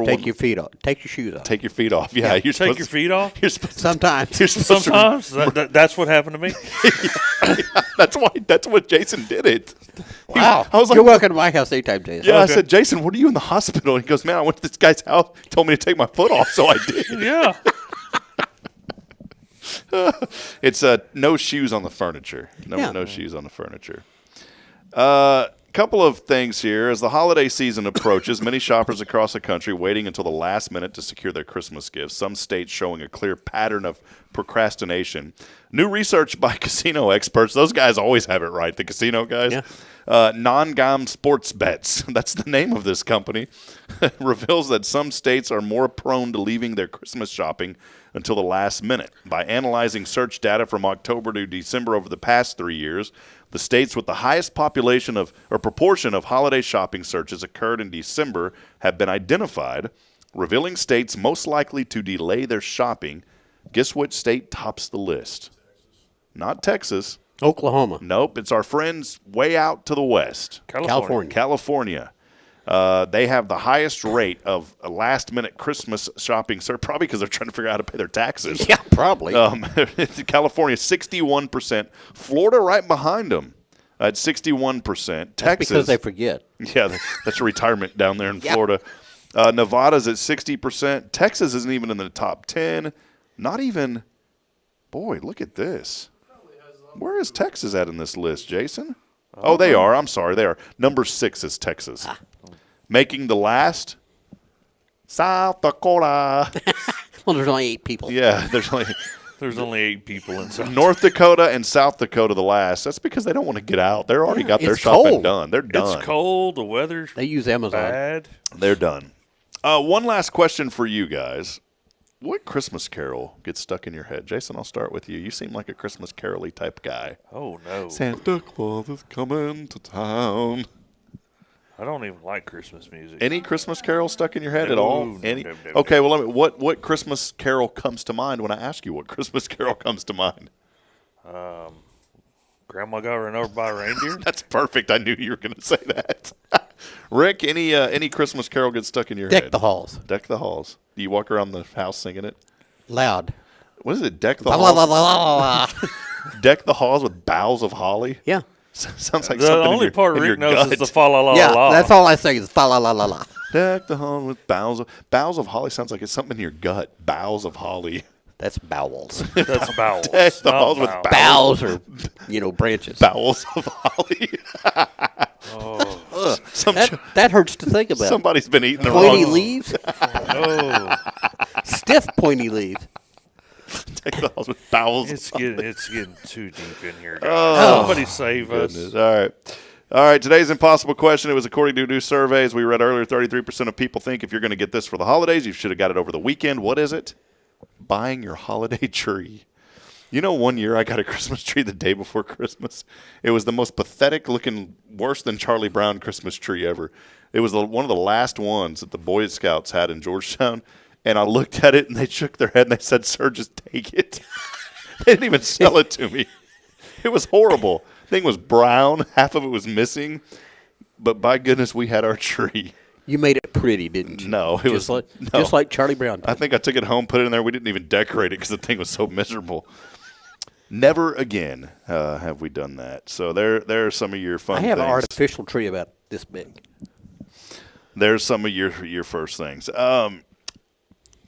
Take your feet off. Take your shoes off. Take your feet off. Yeah, you take your feet off. Sometimes. Sometimes that's what happened to me. That's what Jason did it. Wow. I was like, you're welcome to my house anytime, Jason. Yeah, okay. I said, Jason, what are you in the hospital? He goes, man, I went to this guy's house. He told me to take my foot off, so I did. Yeah. It's no shoes on the furniture. No shoes on the furniture. Couple of things here. As the holiday season approaches, many shoppers across the country waiting until the last minute to secure their Christmas gifts. Some states showing a clear pattern of procrastination. New research by casino experts, those guys always have it right, the casino guys. Yeah. Non-GAM Sports Bets, that's the name of this company, reveals that some states are more prone to leaving their Christmas shopping until the last minute. By analyzing search data from October to December over the past 3 years, the states with the highest proportion of holiday shopping searches occurred in December have been identified, revealing states most likely to delay their shopping. Guess which state tops the list? Not Texas. Oklahoma. Nope, it's our friends way out to the west. California. They have the highest rate of a last-minute Christmas shopping search, probably because they're trying to figure out how to pay their taxes. Yeah, probably. California, 61%. Florida right behind them at 61%. That's Texas. because they forget. Yeah, that's a retirement down there in Florida. Nevada's at 60%. Texas isn't even in the top 10. Not even – boy, look at this. Where is Texas at in this list, Jason? Oh, they are. I'm sorry. They are. Number 6 is Texas. Making the last, South Dakota. Well, there's only 8 people. Yeah, there's only There's only 8 people inside. North Dakota and South Dakota the last. That's because they don't want to get out. They're already got their shopping done. They're done. It's cold. The weather's They use Amazon. bad. They're done. One last question for you guys. What Christmas carol gets stuck in your head? Jason, I'll start with you. You seem like a Christmas carol-y type guy. Oh, no. Santa Claus is coming to town. I don't even like Christmas music. Any Christmas carol stuck in your head at No, all? no, Any? no, no, Okay, well, what Christmas carol comes to mind when I ask you what Christmas carol comes to mind? Grandma got run over by a reindeer? That's perfect. I knew you were going to say that. Rick, any Christmas carol gets stuck in your head? Deck the halls. Deck the halls. Do you walk around the house singing it? Loud. What is it? Deck the La, halls? la, la, la, la. Deck the halls with boughs of holly? Yeah. Sounds like The something only in part your Rick knows gut. is the fa la la Yeah, la. that's all I say is fa la la la la. Deck the hall with boughs of holly sounds like it's something in your gut. Boughs of holly. That's bowels. That's bowels. Deck the not halls with bowels. Bowels are, branches. Bowels of holly. Oh. That hurts to think about. Somebody's been eating the Pointy wrong. leaves. No. Stiff pointy leaves. Deck the halls with bowels. It's getting too deep in here, guys. Oh, Somebody save us. All right. Today's impossible question. It was according to new surveys we read earlier. 33% of people think if you're going to get this for the holidays, you should have got it over the weekend. What is it? Buying your holiday tree. You know, one year I got a Christmas tree the day before Christmas. It was the most pathetic looking, worse than Charlie Brown Christmas tree ever. It was one of the last ones that the Boy Scouts had in Georgetown. And I looked at it, and they shook their head, and they said, "Sir, just take it." They didn't even sell it to me. It was horrible. Thing was brown. Half of it was missing. But by goodness, we had our tree. You made it pretty, didn't you? No, it was just like Charlie Brown did. I think I took it home, put it in there. We didn't even decorate it because the thing was so miserable. Never again have we done that. So there are some of your fun things. I have an artificial tree about this big. There's some of your first things.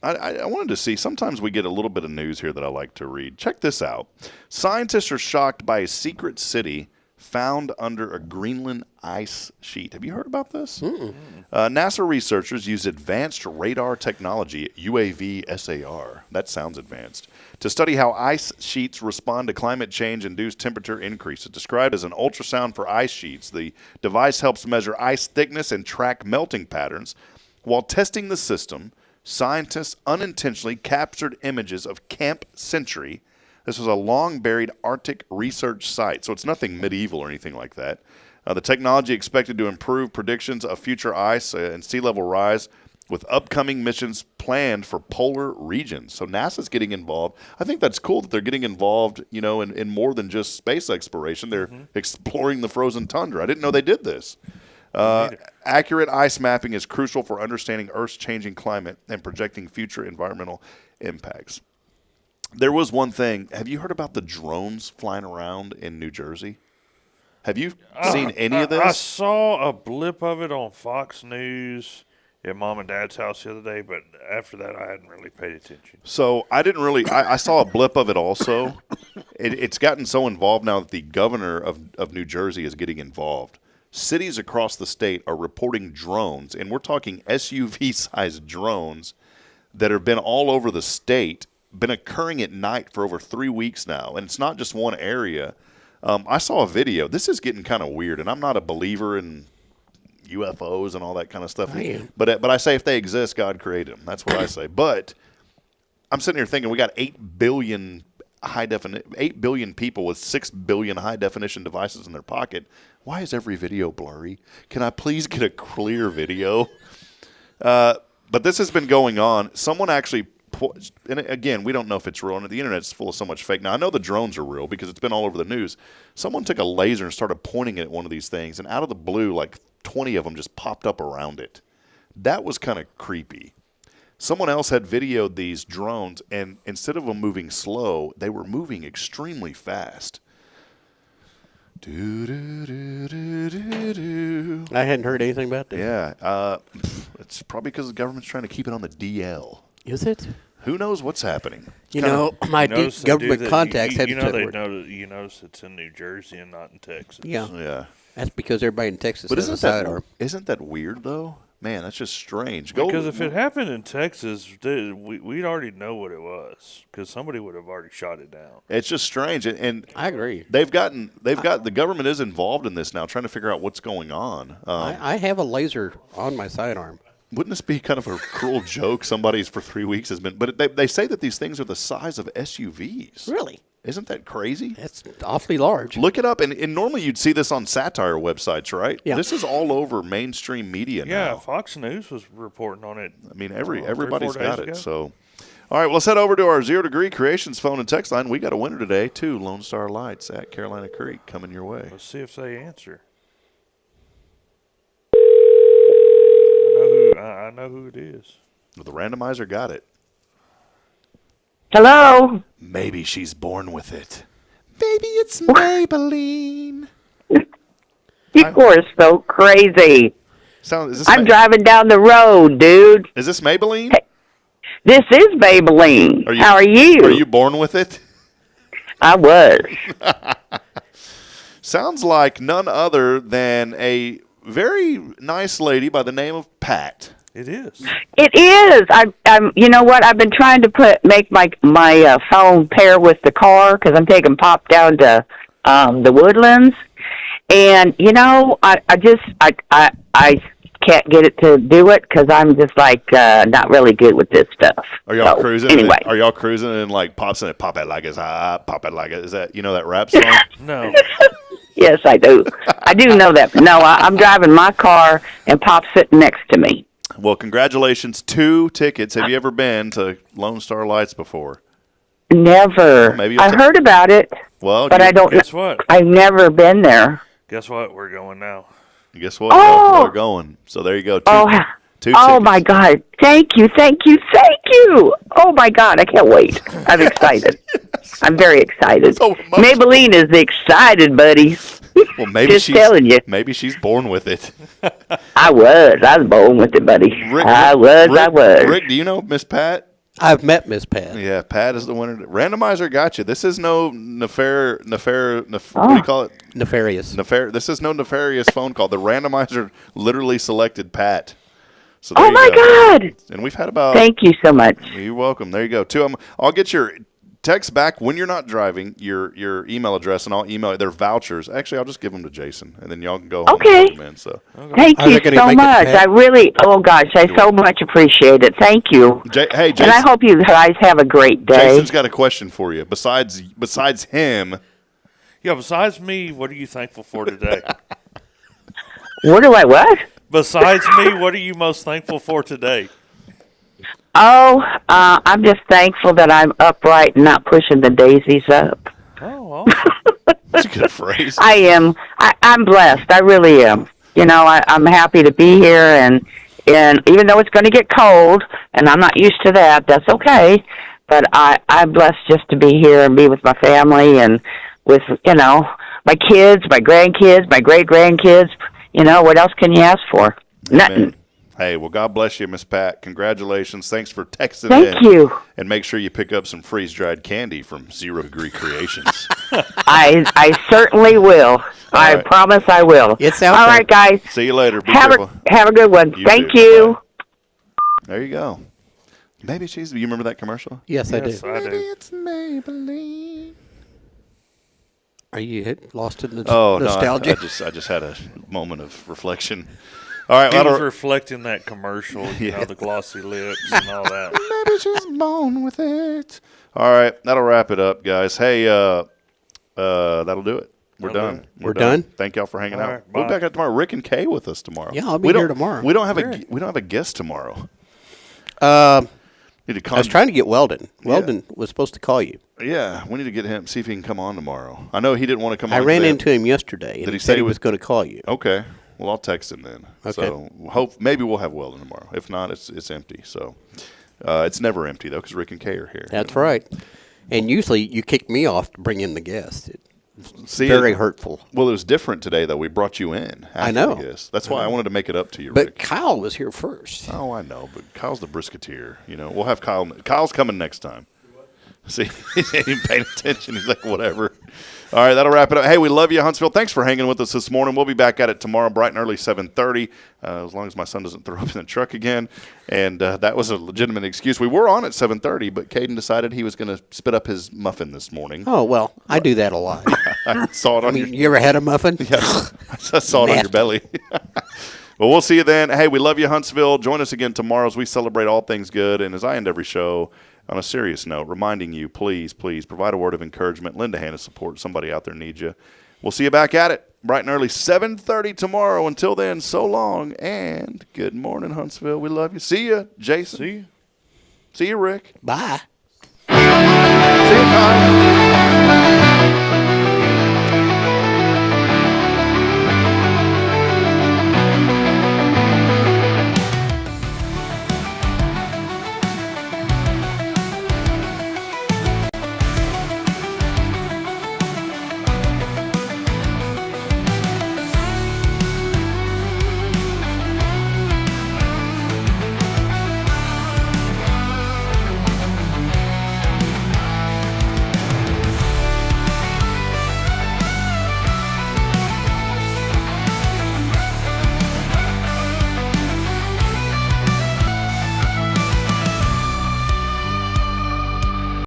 I wanted to see, sometimes we get a little bit of news here that I like to read. Check this out. Scientists are shocked by a secret city found under a Greenland ice sheet. Have you heard about this? NASA researchers use advanced radar technology, UAV SAR, that sounds advanced, to study how ice sheets respond to climate change-induced temperature increase. It's described as an ultrasound for ice sheets. The device helps measure ice thickness and track melting patterns. While testing the system, scientists unintentionally captured images of Camp Century. This was a long-buried Arctic research site, so it's nothing medieval or anything like that. The technology expected to improve predictions of future ice and sea level rise with upcoming missions planned for polar regions. So NASA's getting involved. I think that's cool that they're getting involved, in more than just space exploration. They're exploring the frozen tundra. I didn't know they did this. Accurate ice mapping is crucial for understanding Earth's changing climate and projecting future environmental impacts. There was one thing. Have you heard about the drones flying around in New Jersey? Have you seen any of this? I saw a blip of it on Fox News at Mom and Dad's house the other day, but after that I hadn't really paid attention. So I didn't really – I saw a blip of it also. It's gotten so involved now that the governor of New Jersey is getting involved. Cities across the state are reporting drones, and we're talking SUV-sized drones that have been all over the state, been occurring at night for over 3 weeks now, and it's not just one area. I saw a video. This is getting kind of weird, and I'm not a believer in UFOs and all that kind of stuff. But I say if they exist, God created them. That's what I say. But I'm sitting here thinking we got 8 billion people with 6 billion high-definition devices in their pocket. Why is every video blurry? Can I please get a clear video? But this has been going on. Someone actually and again, we don't know if it's real, and the internet's full of so much fake. Now, I know the drones are real because it's been all over the news. Someone took a laser and started pointing it at one of these things, and out of the blue, like 20 of them just popped up around it. That was kind of creepy. Someone else had videoed these drones, and instead of them moving slow, they were moving extremely fast. I hadn't heard anything about that. Yeah. It's probably because the government's trying to keep it on the DL. Is it? Who knows what's happening? My government contacts had to tell You notice it's in New Jersey and not in Texas. Yeah. Yeah. That's because everybody in Texas but has a sidearm. Isn't that weird, though? Man, that's just strange. Because if it happened in Texas, we'd already know what it was because somebody would have already shot it down. It's just strange, and I agree. The government is involved in this now, trying to figure out what's going on. I have a laser on my sidearm. Wouldn't this be kind of a cruel joke? Somebody's for 3 weeks has been, but they say that these things are the size of SUVs. Really? Isn't that crazy? It's awfully large. Look it up, and normally you'd see this on satire websites, right? Yeah. This is all over mainstream media now. Yeah, Fox News was reporting on it. I mean, everybody's 3 or 4 got days it. ago. So, all right, well, let's head over to our 0 Degree Creations phone and text line. We got a winner today, 2 Lone Star Lights at Carolina Creek coming your way. Let's see if they answer. I know who it is. Well, the randomizer got it. Hello? Maybe she's born with it. Baby, it's Maybelline. People are so crazy. I'm driving down the road, dude. Is this Maybelline? Hey, this is Maybelline. How are you? Are you born with it? I was. Sounds like none other than a very nice lady by the name of Pat. It is. It is. I'm. You know what? I've been trying to make my phone pair with the car because I'm taking Pop down to the Woodlands, and you know, I can't get it to do it because I'm just like not really good with this stuff. Are y'all cruising? Anyway, are y'all cruising and like pops in it? Pop it like it's hot. Pop it like it. Is that that rap song? No. Yes, I do. I do know that. No, I'm driving my car and Pop's sitting next to me. Well, congratulations. 2 tickets. Have you ever been to Lone Star Lights before? Never. Maybe I heard about it. Well, but I don't. Guess what? I've never been there. Guess what? We're going now. Guess what? Oh. We're going. So there you go. 2 Oh, tickets. My God! Thank you. Oh my God! I can't wait. I'm excited. I'm very excited. Maybelline is excited, buddy. Well, maybe Just telling you. Maybe she's born with it. I was born with it, buddy. I was. Rick, do you know Miss Pat? I've met Miss Pat. Yeah, Pat is the winner. Randomizer got you. This is no what do you call it? Nefarious. This is no nefarious phone call. The randomizer literally selected Pat. So Oh my God! And we've had about. Thank you so much. You're welcome. There you go. 2. I'll get your text back when you're not driving. Your email address, and I'll email it. They're vouchers. Actually, I'll just give them to Jason, and then y'all can go. Okay. Home and put them in, so. Thank you so much. I really. Oh gosh, I so much appreciate it. Thank you. Hey, Jason. And I hope you guys have a great day. Jason's got a question for you. Besides him. Yeah, besides me, what are you thankful for today? What do I what? Besides me, what are you most thankful for today? Oh, I'm just thankful that I'm upright and not pushing the daisies up. Oh, awesome. That's a good phrase. I am. I'm blessed. I really am. You know, I'm happy to be here, and even though it's going to get cold, and I'm not used to that, that's okay. But I'm blessed just to be here and be with my family and with, my kids, my grandkids, my great-grandkids. What else can you ask for? Nothing. Amen. Hey, well, God bless you, Miss Pat. Congratulations. Thanks for texting in. Thank you. And make sure you pick up some freeze-dried candy from 0 Degree Creations. I certainly will. I promise I will. It's out All there. right, guys. See you later. Be Have careful. a good one. Thank too. you. Bye. There you go. Maybe you remember that commercial? Yes, I do. I do. It's Maybelline. Are you lost in No, nostalgia? I just had a moment of reflection. All right, He was reflecting that commercial, the glossy lips and all that. Maybe she's born with it. All right, that'll wrap it up, guys. Hey, that'll do it. We're done. We're done? Thank y'all for hanging All out. right, We'll be bye. back out tomorrow. Rick and Kay with us tomorrow. Yeah, I'll be here tomorrow. We don't have a guest tomorrow. Need to I was trying to get Weldon. Weldon was supposed to call you. Yeah, we need to get him, see if he can come on tomorrow. I know he didn't want to come on. I ran into him yesterday, and Did he said he was going to call you. Okay. Well, I'll text him then. Okay. So maybe we'll have Weldon tomorrow. If not, it's empty. So it's never empty though, because Rick and Kay are here. That's right. And usually you kick me off to bring in the guest. It's very hurtful. Well, it was different today though. We brought you in. I know. The guest. That's why I wanted to make it up to you, But Rick. Kyle was here first. Oh, I know, but Kyle's the brisketeer. We'll have Kyle. Kyle's coming next time. See, he ain't even paying attention. He's like, whatever. All right, that'll wrap it up. Hey, we love you, Huntsville. Thanks for hanging with us this morning. We'll be back at it tomorrow, bright and early, 7:30, as long as my son doesn't throw up in the truck again. And that was a legitimate excuse. We were on at 7:30, but Caden decided he was going to spit up his muffin this morning. Oh, well, I do that a lot. I saw it on your... You ever had a muffin? Yeah, I saw it on your belly. Well, we'll see you then. Hey, we love you, Huntsville. Join us again tomorrow as we celebrate all things good. And as I end every show, on a serious note, reminding you, please provide a word of encouragement. Lend a hand of support. Somebody out there needs you. We'll see you back at it bright and early, 7:30 tomorrow. Until then, so long and good morning, Huntsville. We love you. See you, Jason. See you. See you, Rick. Bye. See you, Kyle.